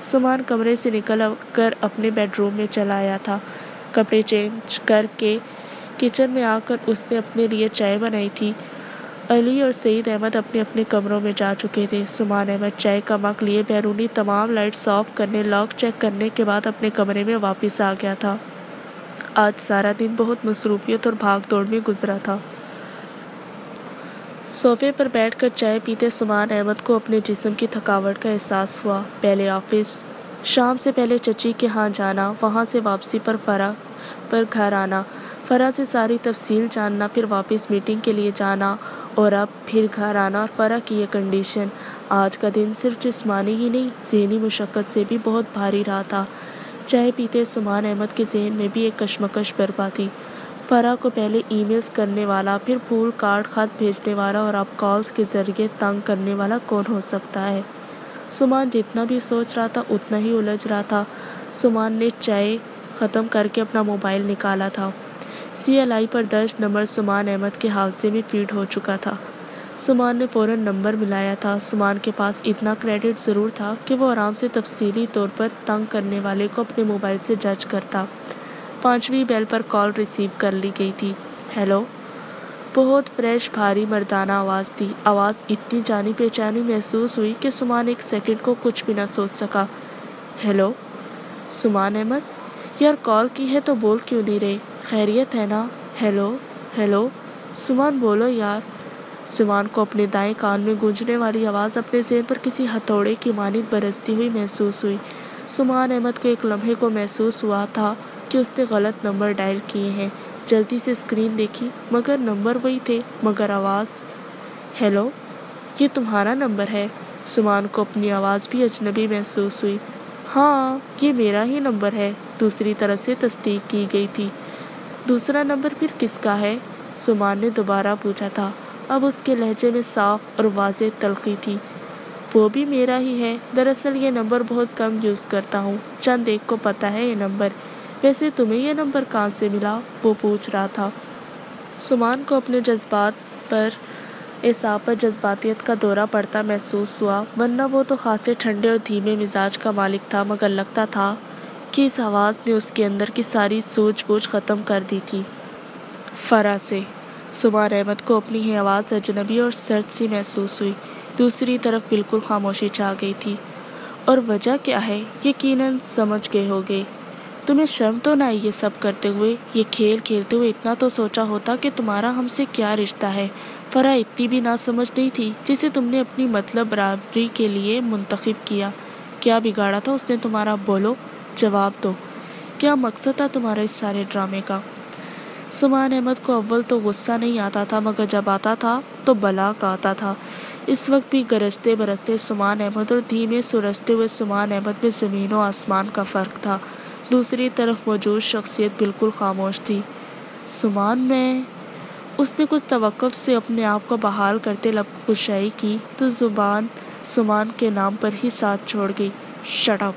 سمان کمرے سے نکل کر اپنے بیڈ روم میں چلا آیا تھا۔ کپڑے چینج کر کے کچن میں آ کر اس نے اپنے لیے چائے بنائی تھی۔ علی اور سعید احمد اپنے اپنے کمروں میں جا چکے تھے۔ سمان احمد چائے کا مگ لیے بیرونی تمام لائٹس آف کرنے، لاک چیک کرنے کے بعد اپنے کمرے میں واپس آ گیا تھا۔ آج سارا دن بہت مصروفیت اور بھاگ دوڑ میں گزرا تھا۔ صوفے پر بیٹھ کر چائے پیتے سمان احمد کو اپنے جسم کی تھکاوٹ کا احساس ہوا۔ پہلے آفس، شام سے پہلے چچی کے ہاں جانا، وہاں سے واپسی پر فرح پر گھر آنا، فرح سے ساری تفصیل جاننا، پھر واپس میٹنگ کے لیے جانا، اور اب پھر گھر آنا، اور فرح کی یہ کنڈیشن۔ آج کا دن صرف جسمانی ہی نہیں، ذہنی مشقت سے بھی بہت بھاری رہا تھا۔ چائے پیتے سمان احمد کے ذہن میں بھی ایک کشمکش برپا تھی۔ فرح کو پہلے ای میلز کرنے والا، پھر پھول کارڈ خط بھیجنے والا، اور اب کالز کے ذریعے تنگ کرنے والا کون ہو سکتا ہے؟ سمان جتنا بھی سوچ رہا تھا اتنا ہی الجھ رہا تھا۔ سمان نے چائے ختم کر کے اپنا موبائل نکالا تھا۔ CLI پر درج نمبر سمان احمد کے حافظے میں فیڈ ہو چکا تھا۔ سمان نے فوراً نمبر ملایا تھا۔ سمان کے پاس اتنا کریڈٹ ضرور تھا کہ وہ آرام سے تفصیلی طور پر تنگ کرنے والے کو اپنے موبائل سے جج کرتا۔ 5ویں بیل پر کال ریسیو کر لی گئی تھی۔ ہیلو، بہت فریش بھاری مردانہ آواز تھی۔ آواز اتنی جانی پہچانی محسوس ہوئی کہ سمان ایک سیکنڈ کو کچھ بھی نہ سوچ سکا۔ ہیلو، سمان احمد، یار کال کی ہے تو بول کیوں نہیں رہے؟ خیریت ہے نا؟ ہیلو ہیلو، سمان بولو یار۔ سمان کو اپنے دائیں کان میں گونجنے والی آواز اپنے ذہن پر کسی ہتھوڑے کی مانند برستی ہوئی محسوس ہوئی۔ سمان احمد کو ایک لمحے کو محسوس ہوا تھا کہ اس نے غلط نمبر ڈائل کیے ہیں۔ جلدی سے اسکرین دیکھی، مگر نمبر وہی تھے، مگر آواز۔ ہیلو، یہ تمہارا نمبر ہے؟ سمان کو اپنی آواز بھی اجنبی محسوس ہوئی۔ ہاں، یہ میرا ہی نمبر ہے، دوسری طرف سے تصدیق کی گئی تھی۔ دوسرا نمبر پھر کس کا ہے؟ سمان نے دوبارہ پوچھا تھا۔ اب اس کے لہجے میں صاف اور واضح تلخی تھی۔ وہ بھی میرا ہی ہے، دراصل یہ نمبر بہت کم یوز کرتا ہوں، چند ایک کو پتہ ہے یہ نمبر۔ ویسے تمہیں یہ نمبر کہاں سے ملا؟ وہ پوچھ رہا تھا۔ سمان کو اپنے اعصاب پر جذباتیت کا دورہ پڑتا محسوس ہوا، ورنہ وہ تو خاصے ٹھنڈے اور دھیمے مزاج کا مالک تھا، مگر لگتا تھا کہ اس آواز نے اس کے اندر کی ساری سوجھ بوجھ ختم کر دی تھی۔ فرح سے سمان احمد کو اپنی ہی آواز اجنبی اور سرد سی محسوس ہوئی۔ دوسری طرف بالکل خاموشی چھا گئی تھی۔ اور وجہ کیا ہے؟ یقیناً سمجھ گئے ہوگے۔ تمہیں شرم تو نہ آئی یہ سب کرتے ہوئے؟ یہ کھیل کھیلتے ہوئے اتنا تو سوچا ہوتا کہ تمہارا ہم سے کیا رشتہ ہے؟ فرح اتنی بھی نہ سمجھ نہیں تھی جسے تم نے اپنی مطلب برابری کے لیے منتخب کیا۔ کیا بگاڑا تھا اس نے تمہارا؟ بولو، جواب دو۔ کیا مقصد تھا تمہارا اس سارے ڈرامے کا؟ سمان احمد کو اول تو غصہ نہیں آتا تھا، مگر جب آتا تھا تو بلا کا آتا تھا۔ اس وقت بھی گرجتے برستے سمان احمد اور دھیمے سرجتے ہوئے سمان احمد میں زمین و آسمان کا فرق تھا۔ دوسری طرف موجود شخصیت بالکل خاموش تھی۔ سمان میں اس نے کچھ توقف سے اپنے آپ کو بحال کرتے لب کشائی کی تو زبان سمان کے نام پر ہی ساتھ چھوڑ گئی۔ Shut up!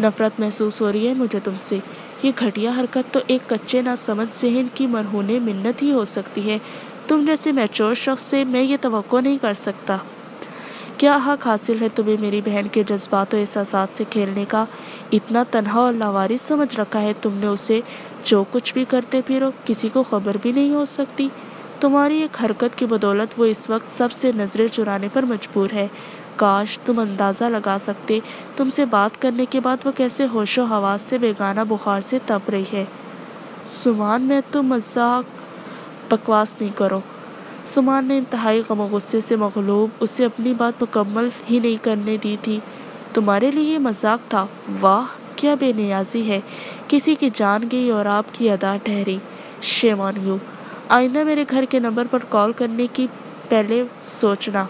نفرت محسوس ہو رہی ہے مجھے تم سے۔ یہ گھٹیا حرکت تو ایک کچے نہ سمجھ ذہن کی مرہون منت ہی ہو سکتی ہے۔ تم جیسے میچور شخص سے میں یہ توقع نہیں کر سکتا۔ کیا حق حاصل ہے تمہیں میری بہن کے جذبات و احساسات سے کھیلنے کا؟ اتنا تنہا اور لاوارث سمجھ رکھا ہے تم نے اسے، جو کچھ بھی کرتے پھرو کسی کو خبر بھی نہیں ہو سکتی۔ تمہاری ایک حرکت کی بدولت وہ اس وقت سب سے نظریں چرانے پر مجبور ہے۔ کاش تم اندازہ لگا سکتے تم سے بات کرنے کے بعد وہ کیسے ہوش و حواس سے بیگانہ بخار سے تپ رہی ہے۔ سمان میں تم مذاق بکواس نہیں کرو۔ سمان نے انتہائی غم و غصے سے مغلوب اسے اپنی بات مکمل ہی نہیں کرنے دی تھی۔ تمہارے لیے یہ مذاق تھا؟ واہ کیا بے نیازی ہے، کسی کی جان گئی اور آپ کی ادا ٹھہری۔ شیم آن یو! آئندہ میرے گھر کے نمبر پر کال کرنے کی پہلے سوچنا۔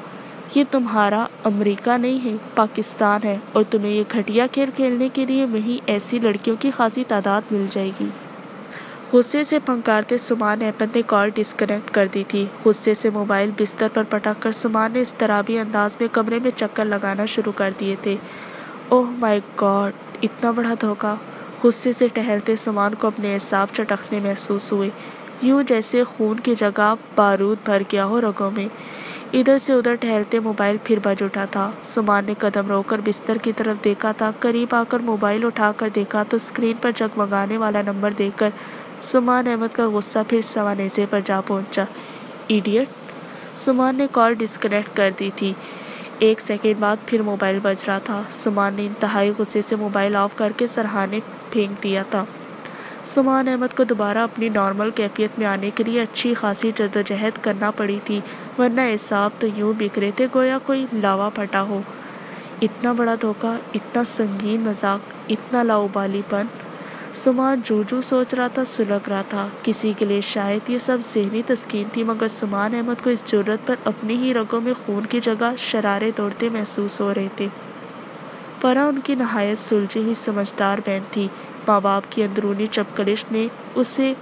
یہ تمہارا امریکہ نہیں ہے، پاکستان ہے، اور تمہیں یہ گھٹیا کھیل کھیلنے کے لیے وہیں ایسی لڑکیوں کی خاصی تعداد مل جائے گی۔ غصے سے پھنکارتے سمان احمد نے کال ڈسکنیکٹ کر دی تھی۔ غصے سے موبائل بستر پر پٹک کر سمان نے اضطرابی انداز میں کمرے میں چکر لگانا شروع کر دیے تھے۔ اوہ مائی گاڈ! اتنا بڑا دھوکہ! غصے سے ٹہلتے سمان کو اپنے اعصاب چٹکنے محسوس ہوئے، یوں جیسے خون کی جگہ بارود بھر گیا ہو رگوں میں۔ ادھر سے ادھر ٹہلتے موبائل پھر بج اٹھا تھا۔ سمان نے قدم روک کر بستر کی طرف دیکھا تھا۔ قریب آ کر موبائل اٹھا کر دیکھا تو اسکرین پر جگمگانے والا نمبر دیکھ کر سمان احمد کا غصہ پھر سوانیزے پر جا پہنچا۔ ایڈیٹ! سمان نے کال ڈسکنیکٹ کر دی تھی۔ ایک سیکنڈ بعد پھر موبائل بج رہا تھا۔ سمان نے انتہائی غصے سے موبائل آف کر کے سرہانے پھینک دیا تھا۔ سمان احمد کو دوبارہ اپنی نارمل کیفیت میں آنے کے لیے اچھی خاصی جدوجہد کرنا پڑی تھی، ورنہ اعصاب تو یوں بکھرے تھے گویا کوئی لاوا پھٹا ہو۔ اتنا بڑا دھوکہ، اتنا سنگین مذاق، اتنا لاؤبالی پن! سمان جو سوچ رہا تھا سلگ رہا تھا۔ کسی کے لیے شاید یہ سب ذہنی تسکین تھی، مگر سمان احمد کو اس جرأت پر اپنی ہی رگوں میں خون کی جگہ شرارے دوڑتے محسوس ہو رہے تھے۔ فرح ان کی نہایت سلجھی ہوئی سمجھدار بہن تھی۔ ماں باپ کی اندرونی چپکلش نے اسے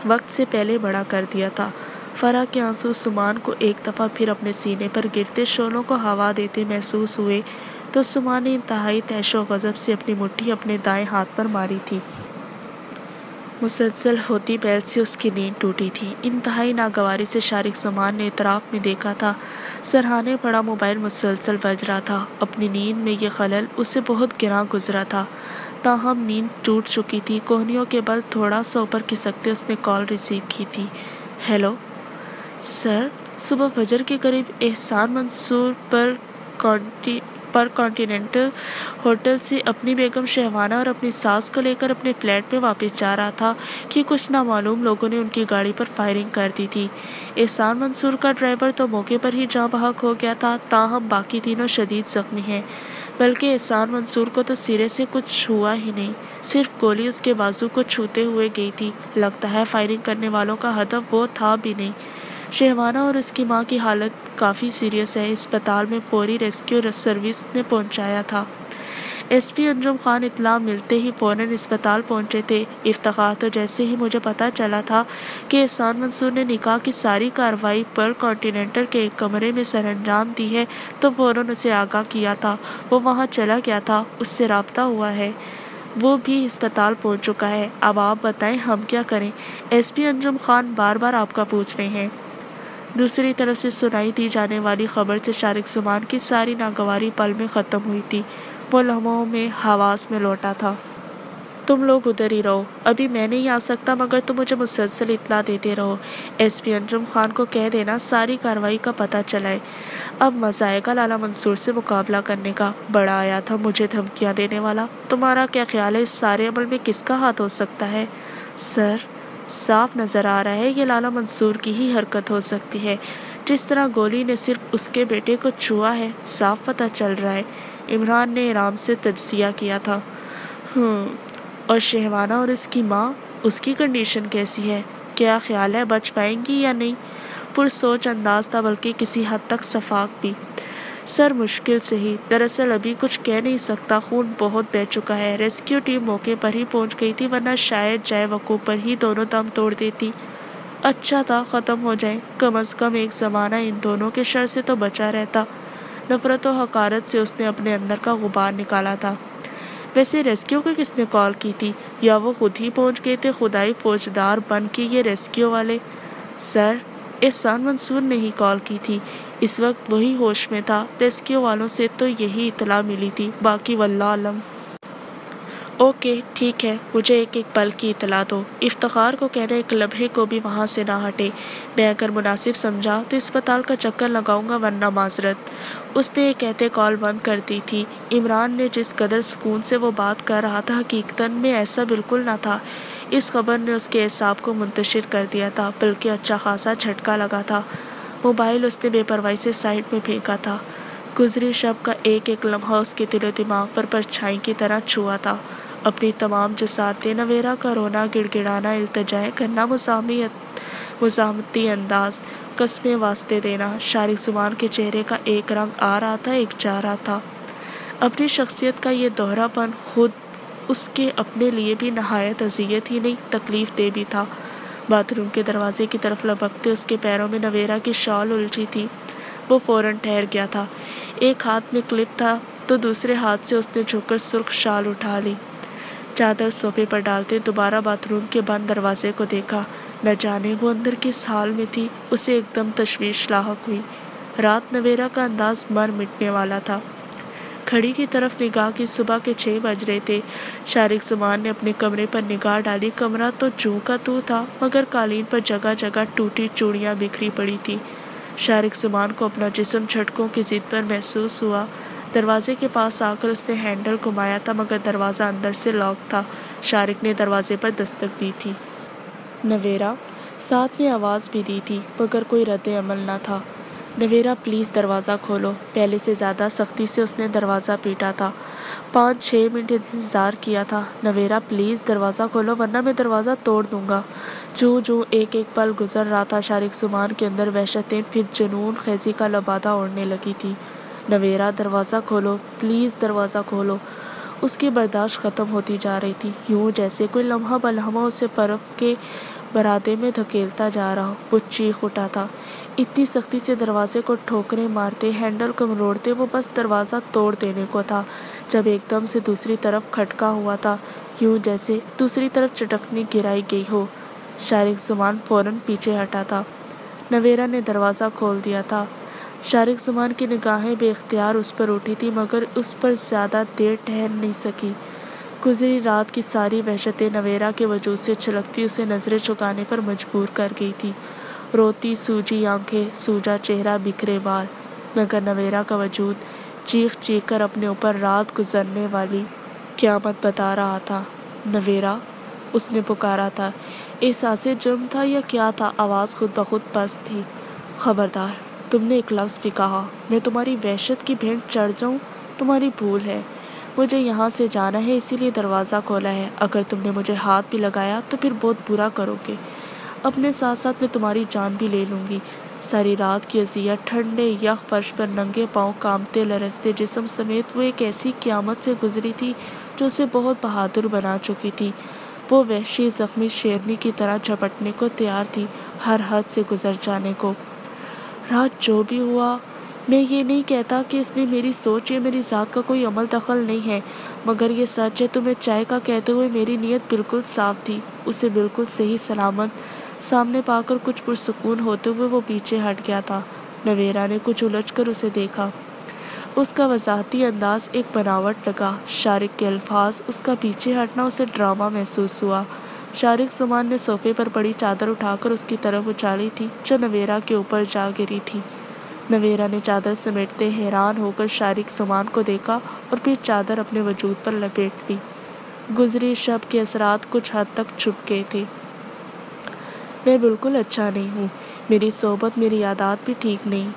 وقت سے پہلے بڑا کر دیا تھا۔ فرح کے آنسو سمان کو ایک دفعہ پھر اپنے سینے پر گرتے شعلوں کو ہوا دیتے محسوس ہوئے تو سمان نے انتہائی طیش و غضب سے اپنی مٹھی اپنے دائیں ہاتھ پر ماری تھی۔ مسلسل ہوتی بیل سے اس کی نیند ٹوٹی تھی۔ انتہائی ناگواری سے شارق سمان نے اطراف میں دیکھا تھا۔ سرہانے پڑا موبائل مسلسل بج رہا تھا۔ اپنی نیند میں یہ خلل اسے بہت گراں گزرا تھا، تاہم نیند ٹوٹ چکی تھی۔ کوہنیوں کے بل تھوڑا سا اوپر کھسکتے اس نے کال ریسیو کی تھی۔ Hello sir! صبح فجر کے قریب احسان منصور پر کانٹیننٹل ہوٹل سے اپنی بیگم شہوانہ اور اپنی ساس کو لے کر اپنے فلیٹ میں واپس جا رہا تھا کہ کچھ نامعلوم لوگوں نے ان کی گاڑی پر فائرنگ کر دی تھی۔ احسان منصور کا ڈرائیور تو موقع پر ہی جاں بحق ہو گیا تھا، تاہم باقی تینوں شدید زخمی ہیں، بلکہ احسان منصور کو تو سرے سے کچھ ہوا ہی نہیں، صرف گولی اس کے بازو کو چھوتے ہوئے گئی تھی۔ لگتا ہے فائرنگ کرنے والوں کا ہدف وہ تھا بھی نہیں۔ شہوانہ اور اس کی ماں کی حالت کافی سیریس ہے، اسپتال میں فوری ریسکیو سروس نے پہنچایا تھا۔ ایس پی انجم خان اطلاع ملتے ہی فوراً اسپتال پہنچے تھے۔ افتخار تو جیسے ہی مجھے پتا چلا تھا کہ احسان منصور نے نکاح کی ساری کارروائی پر کانٹیننٹل کے ایک کمرے میں سر انجام دی ہے تو فوراً اسے آگاہ کیا تھا۔ وہ وہاں چلا گیا تھا، اس سے رابطہ ہوا ہے، وہ بھی اسپتال پہنچ چکا ہے۔ اب آپ بتائیں ہم کیا کریں؟ ایس پی انجم خان بار بار آپ کا پوچھ رہے ہیں۔ دوسری طرف سے سنائی دی جانے والی خبر سے شارق سمان کی ساری ناگواری پل میں ختم ہوئی تھی۔ وہ لمحوں میں حواس میں لوٹا تھا۔ تم لوگ ادھر ہی رہو، ابھی میں نہیں آ سکتا، مگر تم مجھے مسلسل اطلاع دیتے رہو۔ ایس پی انجم خان کو کہہ دینا ساری کارروائی کا پتہ چلائے۔ اب مزہ آئے گا لالا منصور سے مقابلہ کرنے کا۔ بڑا آیا تھا مجھے دھمکیاں دینے والا۔ تمہارا کیا خیال ہے اس سارے عمل میں کس کا ہاتھ ہو سکتا ہے؟ سر، صاف نظر آ رہا ہے یہ لالا منصور کی ہی حرکت ہو سکتی ہے۔ جس طرح گولی نے صرف اس کے بیٹے کو چھوا ہے، صاف پتہ چل رہا ہے۔ عمران نے آرام سے تجزیہ کیا تھا۔ اور شہوانہ اور اس کی ماں، اس کی کنڈیشن کیسی ہے؟ کیا خیال ہے بچ پائیں گی یا نہیں؟ پرسوچ انداز تھا، بلکہ کسی حد تک شفاق بھی۔ سر مشکل سے ہی، دراصل ابھی کچھ کہہ نہیں سکتا، خون بہت بہہ چکا ہے۔ ریسکیو ٹیم موقع پر ہی پہنچ گئی تھی، ورنہ شاید جائے وقوع پر ہی دونوں دم توڑ دیتی۔ اچھا تھا ختم ہو جائیں، کم از کم ایک زمانہ ان دونوں کے شر سے تو بچا رہتا۔ نفرت و حقارت سے اس نے اپنے اندر کا غبار نکالا تھا۔ ویسے ریسکیو کو کس نے کال کی تھی؟ یا وہ خود ہی پہنچ گئے تھے خدائی فوجدار بن کے یہ ریسکیو والے؟ سر، احسان منصور نے ہی کال کی تھی، اس وقت وہی ہوش میں تھا۔ ریسکیو والوں سے تو یہی اطلاع ملی تھی، باقی واللہ علم۔ اوکے ٹھیک ہے، مجھے ایک ایک پل کی اطلاع دو۔ افتخار کو کہنا ایک لمحے کو بھی وہاں سے نہ ہٹے۔ میں اگر مناسب سمجھا تو اسپتال کا چکر لگاؤں گا، ورنہ معذرت۔ اس نے یہ کہتے کال بند کر دی تھی۔ عمران نے جس قدر سکون سے وہ بات کر رہا تھا، حقیقتاً میں ایسا بالکل نہ تھا۔ اس خبر نے اس کے اعصاب کو منتشر کر دیا تھا، بلکہ اچھا خاصا جھٹکا لگا تھا۔ موبائل اس نے بے پرواہی سے سائڈ میں پھینکا تھا۔ گزری شب کا ایک ایک لمحہ اس کے دل و دماغ پر پرچھائی کی طرح چھوا تھا۔ اپنی تمام جسارتیں، نویرا کا رونا، گڑ گڑانا، التجائے کرنا، مزاحمتی انداز، قسمیں واسطے دینا، شارق زبان کے چہرے کا ایک رنگ آ رہا تھا، ایک جا رہا تھا۔ اپنی شخصیت کا یہ دوہرا پن خود اس کے اپنے لیے بھی نہایت اذیت ہی نہیں، تکلیف دہ بھی تھا۔ باتھ روم کے دروازے کی طرف لبکتے اس کے پیروں میں نویرا کی شال الجھی تھی۔ وہ فوراً ٹھہر گیا تھا۔ ایک ہاتھ میں کلپ تھا تو دوسرے ہاتھ سے اس نے جھک کر سرخ شال اٹھا لی۔ چادر صوفے پر ڈالتے دوبارہ باتھ روم کے بند دروازے کو دیکھا۔ نہ جانے وہ اندر کس حال میں تھی، اسے ایک دم تشویش لاحق ہوئی۔ رات نویرا کا انداز مر مٹنے والا تھا۔ گھڑی کی طرف نگاہ کی، صبح کے 6 بج رہے تھے۔ شارق زمان نے اپنے کمرے پر نگاہ ڈالی۔ کمرہ تو جوں کا توں تھا، مگر قالین پر جگہ جگہ ٹوٹی چوڑیاں بکھری پڑی تھی۔ شارق زمان کو اپنا جسم جھٹکوں کی ضد پر محسوس ہوا۔ دروازے کے پاس آ کر اس نے ہینڈل گھمایا تھا، مگر دروازہ اندر سے لاک تھا۔ شارق نے دروازے پر دستک دی تھی۔ نویرا، ساتھ میں آواز بھی دی تھی، مگر کوئی رد عمل نہ تھا۔ نویرا پلیز دروازہ کھولو۔ پہلے سے زیادہ سختی سے اس نے دروازہ پیٹا تھا۔ 5-6 منٹ انتظار کیا تھا۔ نویرا پلیز دروازہ کھولو، ورنہ میں دروازہ توڑ دوں گا۔ جوں جوں ایک ایک پل گزر رہا تھا، شارق زمان کے اندر وحشتیں پھر جنون خیزی کا لبادہ اوڑھنے لگی تھی۔ نویرا دروازہ کھولو، پلیز دروازہ کھولو۔ اس کی برداشت ختم ہوتی جا رہی تھی، یوں جیسے کوئی لمحہ بلمحہ اسے برف کے برادے میں دھکیلتا جا رہا۔ وہ چیخ اٹھا تھا۔ اتنی سختی سے دروازے کو ٹھوکریں مارتے، ہینڈل کو مروڑتے وہ بس دروازہ توڑ دینے کو تھا، جب ایک دم سے دوسری طرف کھٹکا ہوا تھا، یوں جیسے دوسری طرف چٹکنی گرائی گئی ہو۔ شارق زمان فوراً پیچھے ہٹا تھا۔ نویرا نے دروازہ کھول دیا تھا۔ شارق زمان کی نگاہیں بے اختیار اس پر اٹھی تھی، مگر اس پر زیادہ دیر ٹھہر نہیں سکی۔ گزری رات کی ساری وحشتیں نویرا کے وجود سے چھلکتی اسے نظریں چکانے پر مجبور کر گئی تھی۔ روتی سوجی آنکھیں، سوجا چہرہ، بکھرے بال، مگر نویرا کا وجود چیخ چیخ کر اپنے اوپر رات گزرنے والی قیامت بتا رہا تھا۔ نویرا، اس نے پکارا تھا۔ احساس جرم تھا یا کیا تھا؟ آواز خود بخود پست تھی۔ خبردار، تم نے ایک لفظ بھی کہا، میں تمہاری وحشت کی بھینٹ چڑھ جاؤں، تمہاری بھول ہے۔ مجھے یہاں سے جانا ہے، اسی لیے دروازہ کھولا ہے۔ اگر تم نے مجھے ہاتھ بھی لگایا تو پھر بہت برا کرو گے۔ اپنے ساتھ ساتھ میں تمہاری جان بھی لے لوں گی۔ ساری رات کی اذیت، ٹھنڈے یخ فرش پر ننگے پاؤں، کانپتے لرزتے جسم سمیت وہ ایک ایسی قیامت سے گزری تھی جو اسے بہت بہادر بنا چکی تھی۔ وہ وحشی زخمی شیرنی کی طرح جھپٹنے کو تیار تھی، ہر حد سے گزر جانے کو۔ رات جو بھی ہوا، میں یہ نہیں کہتا کہ اس میں میری سوچ یا میری ذات کا کوئی عمل دخل نہیں ہے، مگر یہ سچ ہے، تمہیں چائے کا کہتے ہوئے میری نیت بالکل صاف تھی۔ اسے بالکل صحیح سلامت سامنے پا کر کچھ پرسکون ہوتے ہوئے وہ پیچھے ہٹ گیا تھا۔ نویرا نے کچھ الجھ کر اسے دیکھا۔ اس کا وضاحتی انداز ایک بناوٹ لگا، شارق کے الفاظ، اس کا پیچھے ہٹنا اسے ڈرامہ محسوس ہوا۔ شارق زمان نے صوفے پر پڑی چادر اٹھا کر اس کی طرف اچالی تھی، جو نویرا کے اوپر جا گری تھی۔ نویرا نے چادر سمیٹتے حیران ہو کر شارق زمان کو دیکھا اور پھر چادر اپنے وجود پر لپیٹ لی۔ گزری شب کے اثرات کچھ حد تک چھپ گئے تھے۔ میں بالکل اچھا نہیں ہوں، میری صحبت، میری عادات بھی ٹھیک نہیں،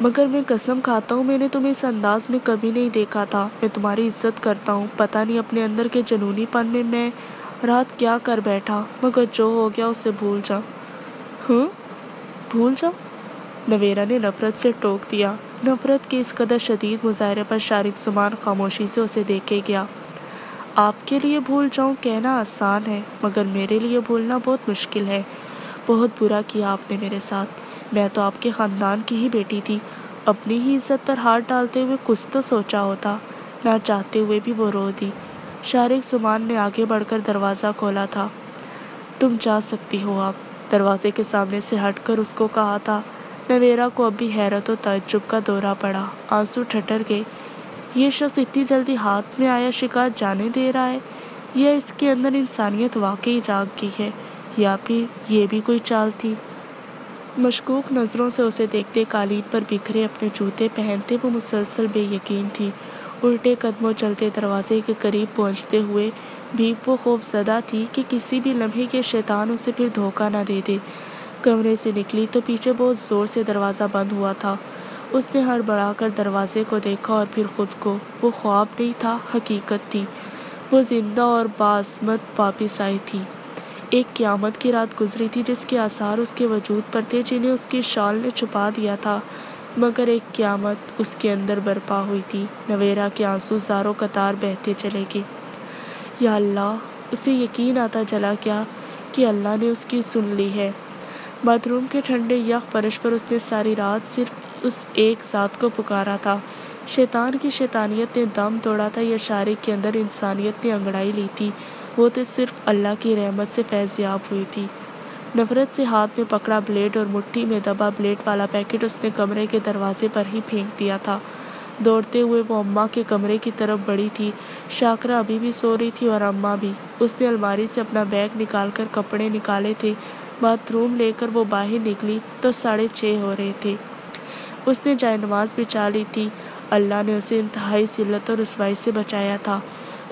مگر میں قسم کھاتا ہوں میں نے تمہیں اس انداز میں کبھی نہیں دیکھا تھا۔ میں تمہاری عزت کرتا ہوں، پتہ نہیں اپنے اندر کے جنونی پن میں رات کیا کر بیٹھا، مگر جو ہو گیا اسے بھول جا۔ ہاں، بھول جا؟ نویرا نے نفرت سے ٹوک دیا۔ نفرت کے اس قدر شدید مظاہرے پر شارق زمان خاموشی سے اسے دیکھے گیا۔ آپ کے لیے بھول جاؤں کہنا آسان ہے، مگر میرے لیے بھولنا بہت مشکل ہے۔ بہت برا کیا آپ نے میرے ساتھ۔ میں تو آپ کے خاندان کی ہی بیٹی تھی۔ اپنی ہی عزت پر ہاتھ ڈالتے ہوئے کچھ تو سوچا ہوتا۔ نہ چاہتے ہوئے بھی وہ رو دی۔ شارق زمان نے آگے بڑھ کر دروازہ کھولا تھا۔ تم جا سکتی ہو آپ، دروازے کے سامنے سے ہٹ کر اس کو کہا تھا۔ نویرا کو اب بھی حیرت و تعجب کا دورہ پڑا۔ آنسو ٹھٹر گئے۔ یہ شخص اتنی جلدی ہاتھ میں آیا شکار جانے دے رہا ہے، یا اس کے اندر انسانیت واقعی جاگ گئی ہے، یا پھر یہ بھی کوئی چال تھی؟ مشکوک نظروں سے اسے دیکھتے قالین پر بکھرے اپنے جوتے پہنتے وہ مسلسل بے یقین تھی۔ الٹے قدموں چلتے دروازے کے قریب پہنچتے ہوئے بھی وہ خوف زدہ تھی کہ کسی بھی لمحے کے شیطان اسے پھر دھوکہ نہ دے دے۔ کمرے سے نکلی تو پیچھے بہت زور سے دروازہ بند ہوا تھا۔ اس نے ہڑبڑا کر دروازے کو دیکھا اور پھر خود کو۔ وہ خواب نہیں تھا، حقیقت تھی۔ وہ زندہ اور باعظمت واپس آئی تھی۔ ایک قیامت کی رات گزری تھی جس کے آثار اس کے وجود پر تھے، جنہیں اس کی شال نے چھپا دیا تھا، مگر ایک قیامت اس کے اندر برپا ہوئی تھی۔ نویرا کے آنسو زاروں قطار بہتے چلے گئے۔ یا اللہ! اسے یقین آتا چلا کیا کہ اللہ نے اس کی سن لی ہے۔ باتھ روم کے ٹھنڈے یخ فرش پر اس نے ساری رات صرف اس ایک ذات کو پکارا تھا۔ شیطان کی شیطانیت نے دم توڑا تھا یا شارق کے اندر انسانیت نے انگڑائی لی تھی؟ وہ تو صرف اللہ کی رحمت سے فیض یاب ہوئی تھی۔ نفرت سے ہاتھ میں پکڑا بلیڈ اور مٹھی میں دبا بلیڈ والا پیکٹ اس نے کمرے کے دروازے پر ہی پھینک دیا تھا۔ دوڑتے ہوئے وہ اماں کے کمرے کی طرف بڑھی تھی۔ شاکرا ابھی بھی سو رہی تھی اور اماں بھی۔ اس نے الماری سے اپنا بیگ نکال کر کپڑے نکالے تھے۔ باتھ روم لے کر وہ باہر نکلی تو 6:30 ہو رہے تھے۔ اس نے جائے نماز بچھا لی تھی۔ اللہ نے اسے انتہائی ذلت اور رسوائی سے بچایا تھا۔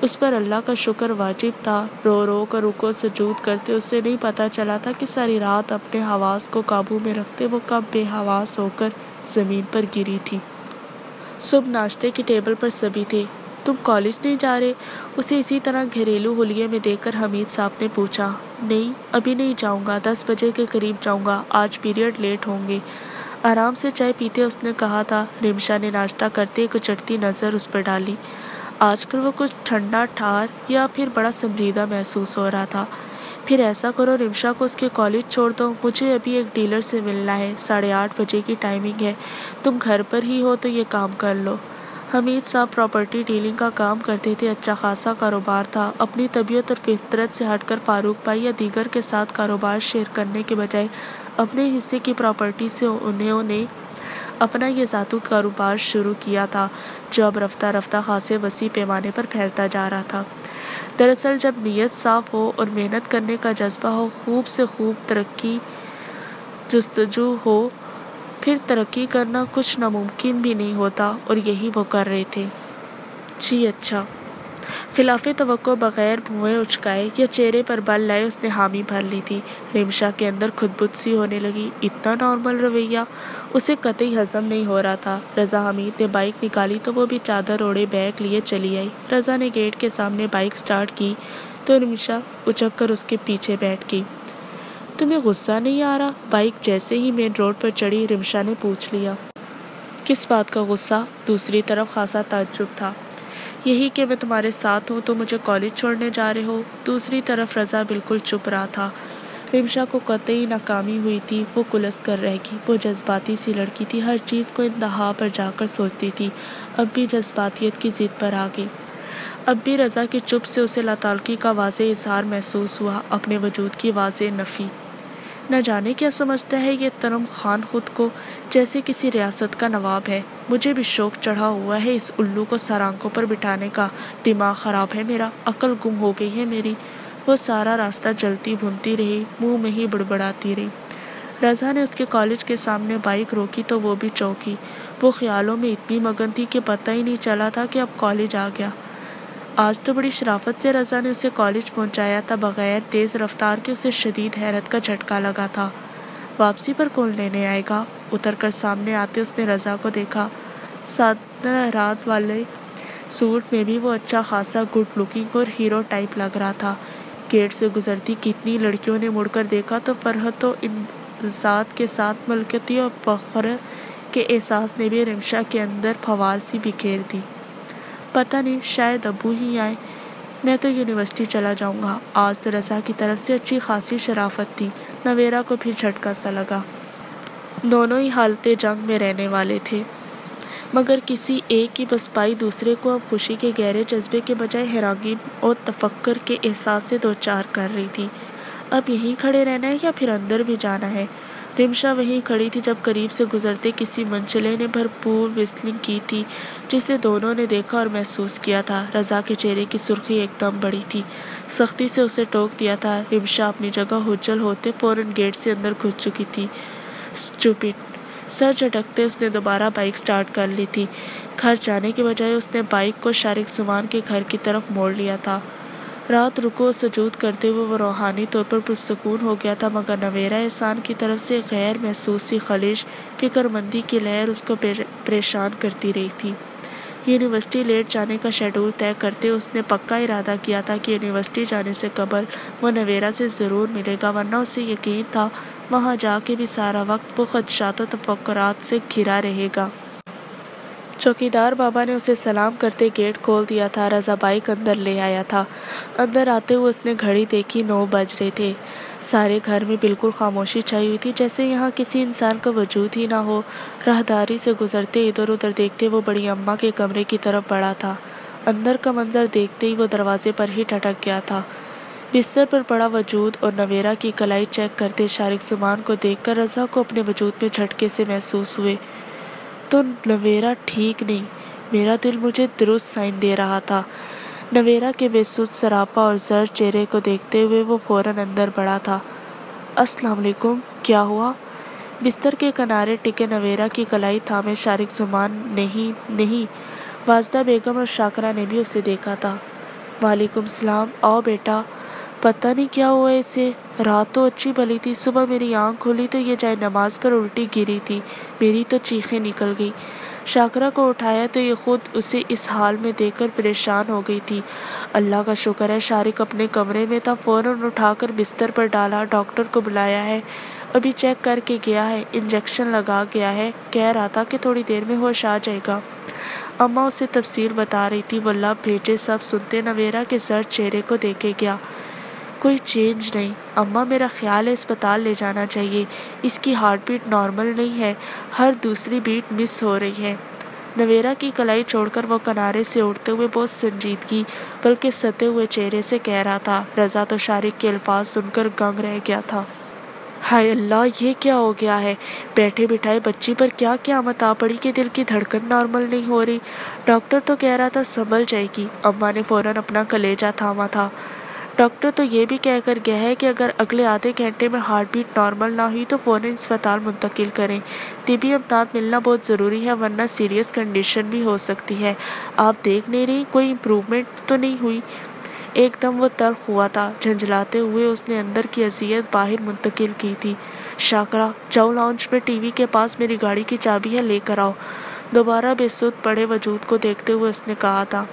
اس پر اللہ کا شکر واجب تھا۔ رو رو کر رکوع سجود کرتے اسے نہیں پتا چلا تھا کہ ساری رات اپنے حواس کو قابو میں رکھتے وہ کب بے حواس ہو کر زمین پر گری تھی۔ صبح ناشتے کی ٹیبل پر سبھی تھے۔ تم کالج نہیں جا رہے؟ اسے اسی طرح گھریلو حلیے میں دیکھ کر حمید صاحب نے پوچھا۔ نہیں، ابھی نہیں جاؤں گا، 10 بجے کے قریب جاؤں گا، آج پیریڈ لیٹ ہوں گے۔ آرام سے چائے پیتے اس نے کہا تھا۔ رمشا نے ناشتہ کرتے ایک اچٹتی نظر اس پر ڈالی۔ آج کل وہ کچھ ٹھنڈا ٹھار یا پھر بڑا سنجیدہ محسوس ہو رہا تھا۔ پھر ایسا کرو رمشا کو اس کے کالج چھوڑ دو، مجھے ابھی ایک ڈیلر سے ملنا ہے، 8:30 بجے کی ٹائمنگ ہے، تم گھر پر ہی ہو تو یہ کام کر لو۔ حمید صاحب پراپرٹی ڈیلنگ کا کام کرتے تھے، اچھا خاصا کاروبار تھا۔ اپنی طبیعت اور فطرت سے ہٹ کر فاروق بھائی یا دیگر کے ساتھ کاروبار شیئر کرنے کے بجائے اپنے حصے کی پراپرٹی سے انہوں نے اپنا یہ ذاتی کاروبار شروع کیا تھا، جو اب رفتہ رفتہ خاصے وسیع پیمانے پر پھیلتا جا رہا تھا۔ دراصل جب نیت صاف ہو اور محنت کرنے کا جذبہ ہو، خوب سے خوب ترقی جستجو ہو، پھر ترقی کرنا کچھ ناممکن بھی نہیں ہوتا، اور یہی وہ کر رہے تھے۔ جی اچھا۔ خلاف توقع بغیر بھویں اچکائے یا چہرے پر بل لائے اس نے حامی بھر لی تھی۔ رمشا کے اندر خود سی ہونے لگی۔ اتنا نارمل رویہ اسے قطعی ہضم نہیں ہو رہا تھا۔ رضا حمید نے بائک نکالی تو وہ بھی چادر اوڑھے بیگ لیے چلی آئی۔ رضا نے گیٹ کے سامنے بائک سٹارٹ کی تو رمشا اچک کر اس کے پیچھے بیٹھ گئی۔ تمہیں غصہ نہیں آ رہا؟ بائک جیسے ہی مین روڈ پر چڑھی رمشا نے پوچھ لیا۔ کس بات کا غصہ؟ دوسری طرف خاصا تعجب تھا۔ یہی کہ میں تمہارے ساتھ ہوں تو مجھے کالج چھوڑنے جا رہے ہو۔ دوسری طرف رضا بالکل چپ رہا تھا۔ رمشا کو قطعی ناکامی ہوئی تھی، وہ کلس کر رہ گئی۔ وہ جذباتی سی لڑکی تھی، ہر چیز کو انتہا پر جا کر سوچتی تھی، اب بھی جذباتیت کی ضد پر آ گئی۔ اب بھی رضا کی چپ سے اسے لاتعلقی کا واضح اظہار محسوس ہوا، اپنے وجود کی واضح نفی۔ نہ جانے کیا سمجھتا ہے یہ تنم خان خود کو، جیسے کسی ریاست کا نواب ہے۔ مجھے بھی شوق چڑھا ہوا ہے اس الو کو سر آنکھوں پر بٹھانے کا۔ دماغ خراب ہے میرا، عقل گم ہو گئی ہے میری۔ وہ سارا راستہ جلتی بھونتی رہی، منہ میں ہی بڑبڑاتی رہی۔ رضا نے اس کے کالج کے سامنے بائک روکی تو وہ بھی چونکی۔ وہ خیالوں میں اتنی مگن تھی کہ پتہ ہی نہیں چلا تھا کہ اب کالج آ گیا۔ آج تو بڑی شرافت سے رضا نے اسے کالج پہنچایا تھا، بغیر تیز رفتار کے۔ اسے شدید حیرت کا جھٹکا لگا تھا۔ واپسی پر کون لینے آئے گا؟ اتر کر سامنے آتے اس نے رضا کو دیکھا۔ سادہ رات والے سوٹ میں بھی وہ اچھا خاصا گڈ لکنگ اور ہیرو ٹائپ لگ رہا تھا۔ گیٹ سے گزرتی کتنی لڑکیوں نے مڑ کر دیکھا تو فرحت و انبساط کے ساتھ ملکتی اور فخر کے احساس نے بھی رمشا کے اندر پھوار سی بکھیر دی۔ پتہ نہیں، شاید ابو ہی آئے۔ میں تو یونیورسٹی چلا جاؤں گا۔ آج تو رضا کی طرف سے اچھی خاصی شرافت تھی۔ نویرا کو پھر جھٹکا سا لگا۔ دونوں ہی حالت جنگ میں رہنے والے تھے، مگر کسی ایک کی پسپائی دوسرے کو اب خوشی کے گہرے جذبے کے بجائے حیرانگی اور تفکر کے احساس سے دوچار کر رہی تھی۔ اب یہیں کھڑے رہنا ہے یا پھر اندر بھی جانا ہے؟ رمشا وہیں کھڑی تھی جب قریب سے گزرتے کسی منچلے نے بھرپور وسلنگ کی تھی، جسے دونوں نے دیکھا اور محسوس کیا تھا۔ رضا کے چہرے کی سرخی ایک دم بڑھی تھی، سختی سے اسے ٹوک دیا تھا۔ رمشا اپنی جگہ ہجل ہوتے فوراً گیٹ سے اندر گھس چکی تھی۔ اسٹوپڈ! سر جھٹکتے اس نے دوبارہ بائک سٹارٹ کر لی تھی۔ گھر جانے کے بجائے اس نے بائک کو شارق زمان کے گھر کی طرف موڑ لیا تھا۔ رات رکوع و سجود کرتے ہوئے وہ روحانی طور پر پرسکون ہو گیا تھا، مگر نویرہ احسان کی طرف سے غیر محسوس سی خلش، فکر مندی کی لہر اس کو پریشان کرتی رہی تھی۔ یونیورسٹی لیٹ جانے کا شیڈول طے کرتے اس نے پکا ارادہ کیا تھا کہ یونیورسٹی جانے سے قبل وہ نویرہ سے ضرور ملے گا، ورنہ اسے یقین تھا وہاں جا کے بھی سارا وقت وہ خدشات و تفکرات سے گھرا رہے گا۔ چوکیدار بابا نے اسے سلام کرتے گیٹ کھول دیا تھا۔ رضا بائک اندر لے آیا تھا۔ اندر آتے ہوئے اس نے گھڑی دیکھی، 9 بج رہے تھے۔ سارے گھر میں بالکل خاموشی چھائی ہوئی تھی، جیسے یہاں کسی انسان کا وجود ہی نہ ہو۔ راہداری سے گزرتے ادھر ادھر دیکھتے وہ بڑی اماں کے کمرے کی طرف بڑھا تھا۔ اندر کا منظر دیکھتے ہی وہ دروازے پر ہی ٹھٹک گیا تھا۔ بستر پر پڑا وجود اور نویرہ کی کلائی چیک کرتے شارق زمان کو دیکھ کر رضا کو اپنے وجود میں جھٹکے سے محسوس ہوئے۔ تو نویرہ ٹھیک نہیں، میرا دل مجھے درست سائن دے رہا تھا۔ نویرہ کے بے سود سراپا اور زرد چہرے کو دیکھتے ہوئے وہ فوراً اندر بڑھا تھا۔ السلام علیکم، کیا ہوا؟ بستر کے کنارے ٹکے نویرہ کی کلائی تھامے شارق زمان نہیں، واجدہ بیگم اور شاکرہ نے بھی اسے دیکھا تھا۔ وعلیکم السلام، آؤ بیٹا۔ پتہ نہیں کیا ہوا اسے، رات تو اچھی بھلی تھی، صبح میری آنکھ کھلی تو یہ جائے نماز پر الٹی گری تھی، میری تو چیخیں نکل گئی۔ شاکرہ کو اٹھایا تو یہ خود اسے اس حال میں دیکھ کر پریشان ہو گئی تھی۔ اللہ کا شکر ہے شارق اپنے کمرے میں تھا، فوراً اٹھا کر بستر پر ڈالا، ڈاکٹر کو بلایا ہے، ابھی چیک کر کے گیا ہے، انجیکشن لگا گیا ہے، کہہ رہا تھا کہ تھوڑی دیر میں ہوش آ جائے گا۔ اماں اسے تفصیل بتا رہی تھی، وہ لب بھیجے سب سنتے نویرہ کے زرد چہرے کو دیکھے گیا۔ کوئی چینج نہیں اماں، میرا خیال ہے اسپتال لے جانا چاہیے، اس کی ہارٹ بیٹ نارمل نہیں ہے، ہر دوسری بیٹ مس ہو رہی ہے۔ نویرہ کی کلائی چھوڑ کر وہ کنارے سے اٹھتے ہوئے بہت سنجیدگی بلکہ ستے ہوئے چہرے سے کہہ رہا تھا۔ رضا تو شارق کے الفاظ سن کر دنگ رہ گیا تھا۔ ہائے اللہ، یہ کیا ہو گیا ہے؟ بیٹھے بٹھائے بچی پر کیا قیامت آ پڑی کہ دل کی دھڑکن نارمل نہیں ہو رہی؟ ڈاکٹر تو کہہ رہا تھا سنبھل جائے گی۔ اماں نے فوراً اپنا کلیجہ تھاما تھا۔ ڈاکٹر تو یہ بھی کہہ کر گیا ہے کہ اگر اگلے آدھے گھنٹے میں ہارٹ بیٹ نارمل نہ ہوئی تو فوراً اسپتال منتقل کریں، طبی امداد ملنا بہت ضروری ہے، ورنہ سیریس کنڈیشن بھی ہو سکتی ہے۔ آپ دیکھ نہیں رہی کوئی امپروومنٹ تو نہیں ہوئی؟ ایک دم وہ تلخ ہوا تھا۔ جھنجھلاتے ہوئے اس نے اندر کی اذیت باہر منتقل کی تھی۔ شاکرہ، جاؤ لاؤنج میں ٹی وی کے پاس میری گاڑی کی چابی ہے، لے کر آؤ۔ دوبارہ بے سود پڑے وجود کو دیکھتے ہوئے اس نے کہا تھا۔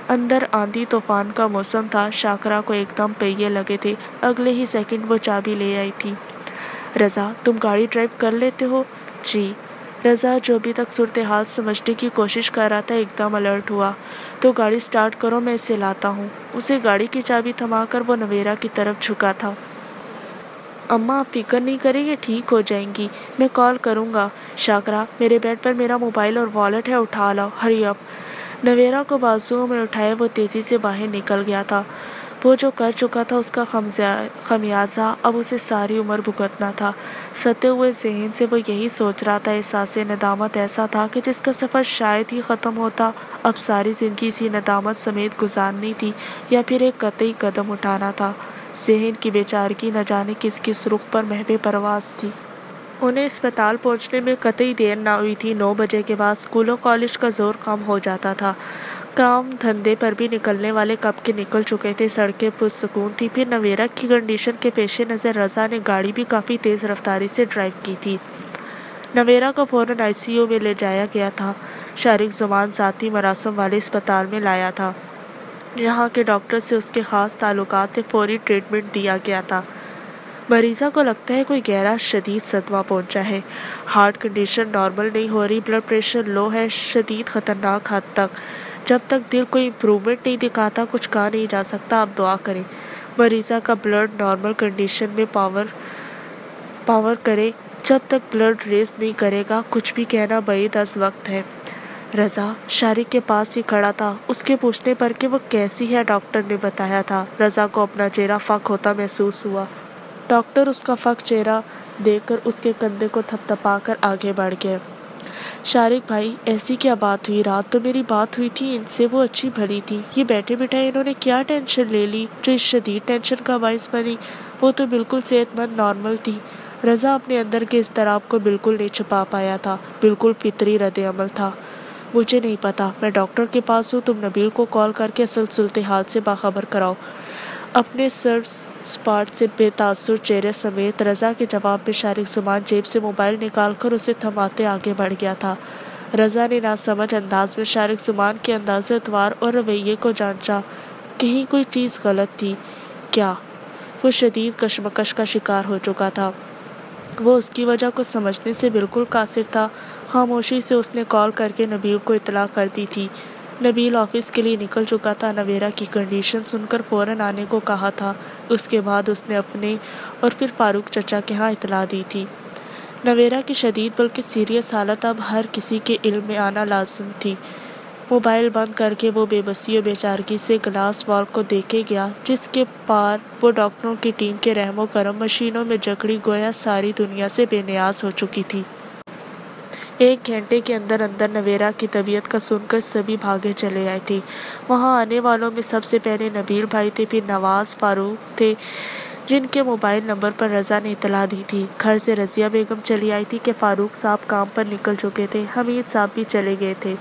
اندر آندھی طوفان کا موسم تھا، شاکرہ کو ایک دم پہیے لگے تھے، اگلے ہی سیکنڈ وہ چابی لے آئی تھی۔ رضا، تم گاڑی ڈرائیو کر لیتے ہو؟ جی۔ رضا جو ابھی تک صورتحال سمجھنے کی کوشش کر رہا تھا ایک دم الرٹ ہوا۔ تو گاڑی سٹارٹ کرو، میں اسے لاتا ہوں۔ اسے گاڑی کی چابی تھما کر وہ نویرہ کی طرف جھکا تھا۔ اماں آپ فکر نہیں کریں، یہ ٹھیک ہو جائیں گی، میں کال کروں گا۔ شاکرہ، میرے بیڈ پر میرا موبائل اور والیٹ ہے، اٹھا لاؤ، ہری اپ۔ نویرہ کو بازوؤں میں اٹھائے وہ تیزی سے باہر نکل گیا تھا۔ وہ جو کر چکا تھا اس کا خمیازہ اب اسے ساری عمر بھگتنا تھا۔ ستے ہوئے ذہن سے وہ یہی سوچ رہا تھا۔ احساس ندامت ایسا تھا کہ جس کا سفر شاید ہی ختم ہوتا، اب ساری زندگی اسی ندامت سمیت گزارنی تھی یا پھر ایک قطعی قدم اٹھانا تھا۔ ذہن کی بے چارگی نہ جانے کس کس رخ پر محو پرواز تھی۔ انہیں اسپتال پہنچنے میں قطعی دیر نہ ہوئی تھی۔ 9 بجے کے بعد اسکول و کالج کا زور کم ہو جاتا تھا۔ کام دھندے پر بھی نکلنے والے کب کے نکل چکے تھے، سڑکیں پرسکون تھی۔ پھر نویرہ کی کنڈیشن کے پیش نظر رضا نے گاڑی بھی کافی تیز رفتاری سے ڈرائیو کی تھی۔ نویرہ کو فوراً ICU میں لے جایا گیا تھا۔ شارق زمان ذاتی مراسم والے اسپتال میں لایا تھا۔ یہاں کے ڈاکٹر سے اس کے خاص تعلقات تھے، فوری ٹریٹمنٹ دیا گیا تھا۔ مریضہ کو لگتا ہے کوئی گہرا شدید صدمہ پہنچا ہے، ہارٹ کنڈیشن نارمل نہیں ہو رہی، بلڈ پریشر لو ہے، شدید خطرناک حد تک۔ جب تک دل کوئی امپروومنٹ نہیں دکھاتا کچھ کہا نہیں جا سکتا، آپ دعا کریں مریضہ کا بلڈ نارمل کنڈیشن میں پاور کرے۔ جب تک بلڈ ریس نہیں کرے گا کچھ بھی کہنا بعید از وقت ہے۔ رضا شارق کے پاس ہی کھڑا تھا، اس کے پوچھنے پر کہ وہ کیسی ہے ڈاکٹر نے بتایا تھا۔ رضا کو اپنا چہرہ فک ہوتا محسوس ہوا۔ ڈاکٹر اس کا فک چہرہ دیکھ کر اس کے کندھے کو تھپتھپا کر آگے بڑھ گئے۔ شارق بھائی ایسی کیا بات ہوئی؟ رات تو میری بات ہوئی تھی ان سے، وہ اچھی بھلی تھی، یہ بیٹھے بیٹھے انہوں نے کیا ٹینشن لے لی جو اس شدید ٹینشن کا باعث بنی؟ وہ تو بالکل صحت مند نارمل تھی۔ رضا اپنے اندر کے اضطراب کو بالکل نہیں چھپا پایا تھا، بالکل فطری رد عمل تھا۔ مجھے نہیں پتا، میں ڈاکٹر کے پاس ہوں، تم نبیل کو کال کر کے اصل صورتحال سے باخبر کراؤ۔ اپنے سر سپاٹ سے بے تاثر چہرے سمیت رضا کے جواب میں شارق زمان جیب سے موبائل نکال کر اسے تھماتے آگے بڑھ گیا تھا۔ رضا نے ناسمجھ انداز میں شارق زمان کے انداز اتوار اور رویے کو جانچا، کہیں کوئی چیز غلط تھی کیا؟ وہ شدید کشمکش کا شکار ہو چکا تھا، وہ اس کی وجہ کو سمجھنے سے بالکل قاصر تھا۔ خاموشی سے اس نے کال کر کے نبیل کو اطلاع کر دی تھی۔ نبیل آفس کے لیے نکل چکا تھا، نویرا کی کنڈیشن سن کر فوراً آنے کو کہا تھا۔ اس کے بعد اس نے اپنے اور پھر فاروق چچا کے ہاں اطلاع دی تھی۔ نویرا کی شدید بلکہ سیریس حالت اب ہر کسی کے علم میں آنا لازم تھی۔ موبائل بند کر کے وہ بے بسی و بیچارگی سے گلاس وال کو دیکھے گیا جس کے پار وہ ڈاکٹروں کی ٹیم کے رحم و کرم مشینوں میں جکڑی گویا ساری دنیا سے بے نیاز ہو چکی تھی۔ 1 گھنٹے کے اندر اندر نویرا کی طبیعت کا سن کر سبھی بھاگے چلے آئے تھے۔ وہاں آنے والوں میں سب سے پہلے نبیل بھائی تھے، پھر نواز، فاروق تھے جن کے موبائل نمبر پر رضا نے اطلاع دی تھی۔ گھر سے رضیہ بیگم چلی آئی تھی کہ فاروق صاحب کام پر نکل چکے تھے، حمید صاحب بھی چلے گئے تھے۔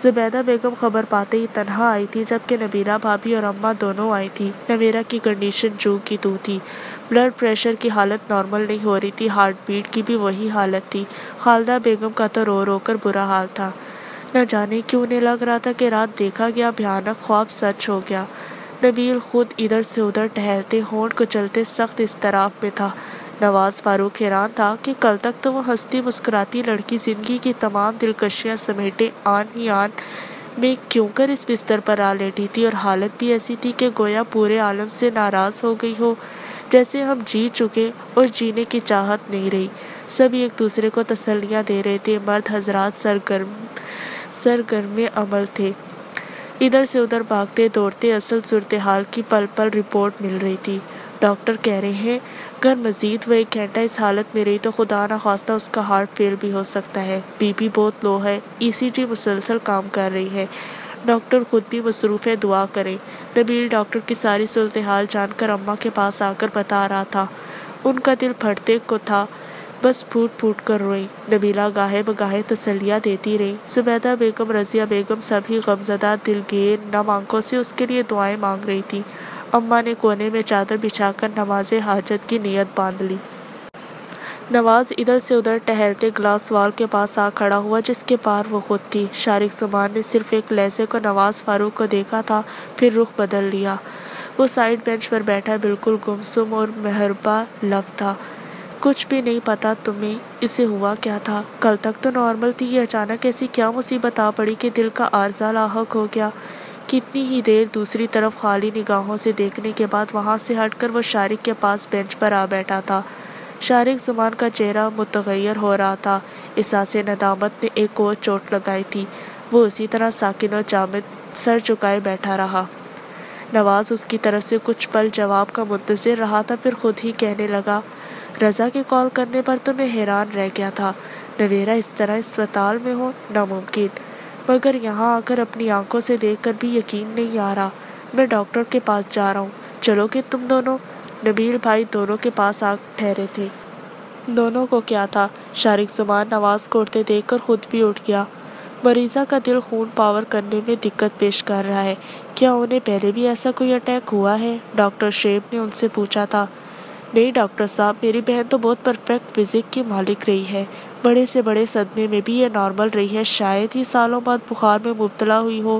زبیدہ بیگم خبر پاتے ہی تنہا آئی تھی، جبکہ نبیلہ بھابھی اور اماں دونوں آئی تھی۔ نویرا کی کنڈیشن جو کی تو تھی، بلڈ پریشر کی حالت نارمل نہیں ہو رہی تھی، ہارٹ بیٹ کی بھی وہی حالت تھی۔ خالدہ بیگم کا تو رو رو کر برا حال تھا، نہ جانے کیوں انہیں لگ رہا تھا کہ رات دیکھا گیا بھیانک خواب سچ ہو گیا۔ نبیل خود ادھر سے ادھر ٹہلتے ہونٹ کچلتے سخت اضطراب میں تھا۔ نواز فاروق حیران تھا کہ کل تک تو وہ ہنستی مسکراتی لڑکی زندگی کی تمام دلکشیاں سمیٹے آن ہی آن میں کیوں کر اس بستر پر آ لیٹی تھی، اور حالت بھی ایسی تھی کہ گویا پورے عالم سے ناراض ہو گئی ہو، جیسے ہم جی چکے اور جینے کی چاہت نہیں رہی۔ سبھی ایک دوسرے کو تسلیاں دے رہے تھے، مرد حضرات سرگرم عمل تھے، ادھر سے ادھر بھاگتے دوڑتے اصل صورتحال کی پل پل رپورٹ مل رہی تھی۔ ڈاکٹر کہہ رہے ہیں اگر مزید وہ 1 گھنٹہ اس حالت میں رہی تو خدا نخواستہ اس کا ہارٹ فیل بھی ہو سکتا ہے، بی پی بہت لو ہے، ECG مسلسل کام کر رہی ہے، ڈاکٹر خود بھی مصروف ہے، دعا کریں۔ نبیل ڈاکٹر کی ساری صورتحال جان کر اماں کے پاس آ کر بتا رہا تھا، ان کا دل پھٹتے کو تھا، بس پھوٹ پھوٹ کر روئی۔ نبیلہ گاہے بگاہے تسلیاں دیتی رہی۔ زبیدہ بیگم، رضیہ بیگم سبھی غمزدہ دلگیر نم آنکھوں سے اس کے لیے دعائیں مانگ رہی تھی۔ اماں نے کونے میں چادر بچھا کر نماز حاجت کی نیت باندھ لی۔ نواز ادھر سے ادھر ٹہلتے گلاس وال کے پاس آ کھڑا ہوا جس کے پار وہ خود تھی۔ شارق زمان نے صرف ایک لہجے کو نواز فاروق کو دیکھا تھا، پھر رخ بدل لیا۔ وہ سائیڈ بینچ پر بیٹھا بالکل گمسم اور محربہ لب تھا۔ کچھ بھی نہیں پتا تمہیں اسے ہوا کیا تھا؟ کل تک تو نارمل تھی، یہ اچانک ایسی کیا مصیبت آ پڑی کہ دل کا عارضہ لاحق ہو گیا؟ کتنی ہی دیر دوسری طرف خالی نگاہوں سے دیکھنے کے بعد وہاں سے ہٹ کر وہ شارق کے پاس بینچ پر آ بیٹھا تھا۔ شارق زمان کا چہرہ متغیر ہو رہا تھا، احساس ندامت نے ایک اور چوٹ لگائی تھی۔ وہ اسی طرح ساکن و جامد سر جھکائے بیٹھا رہا۔ نواز اس کی طرف سے کچھ پل جواب کا منتظر رہا تھا، پھر خود ہی کہنے لگا، رضا کے کال کرنے پر تو میں حیران رہ گیا تھا، نویرا اس طرح اسپتال میں ہو، ناممکن، مگر یہاں آ کر اپنی آنکھوں سے دیکھ کر بھی یقین نہیں آ رہا۔ میں ڈاکٹر کے پاس جا رہا ہوں، چلو کہ تم دونوں؟ نبیل بھائی دونوں کے پاس آ ٹھہرے تھے۔ دونوں کو کیا تھا؟ شارق زمان نواز کو اٹھتے دیکھ کر خود بھی اٹھ گیا۔ مریضہ کا دل خون پاور کرنے میں دقت پیش کر رہا ہے، کیا انہیں پہلے بھی ایسا کوئی اٹیک ہوا ہے؟ ڈاکٹر شیب نے ان سے پوچھا تھا۔ نہیں ڈاکٹر صاحب، میری بہن تو بہت پرفیکٹ فزک کی مالک رہی ہے، بڑے سے بڑے صدمے میں بھی یہ نارمل رہی ہے، شاید ہی سالوں بعد بخار میں مبتلا ہوئی ہو،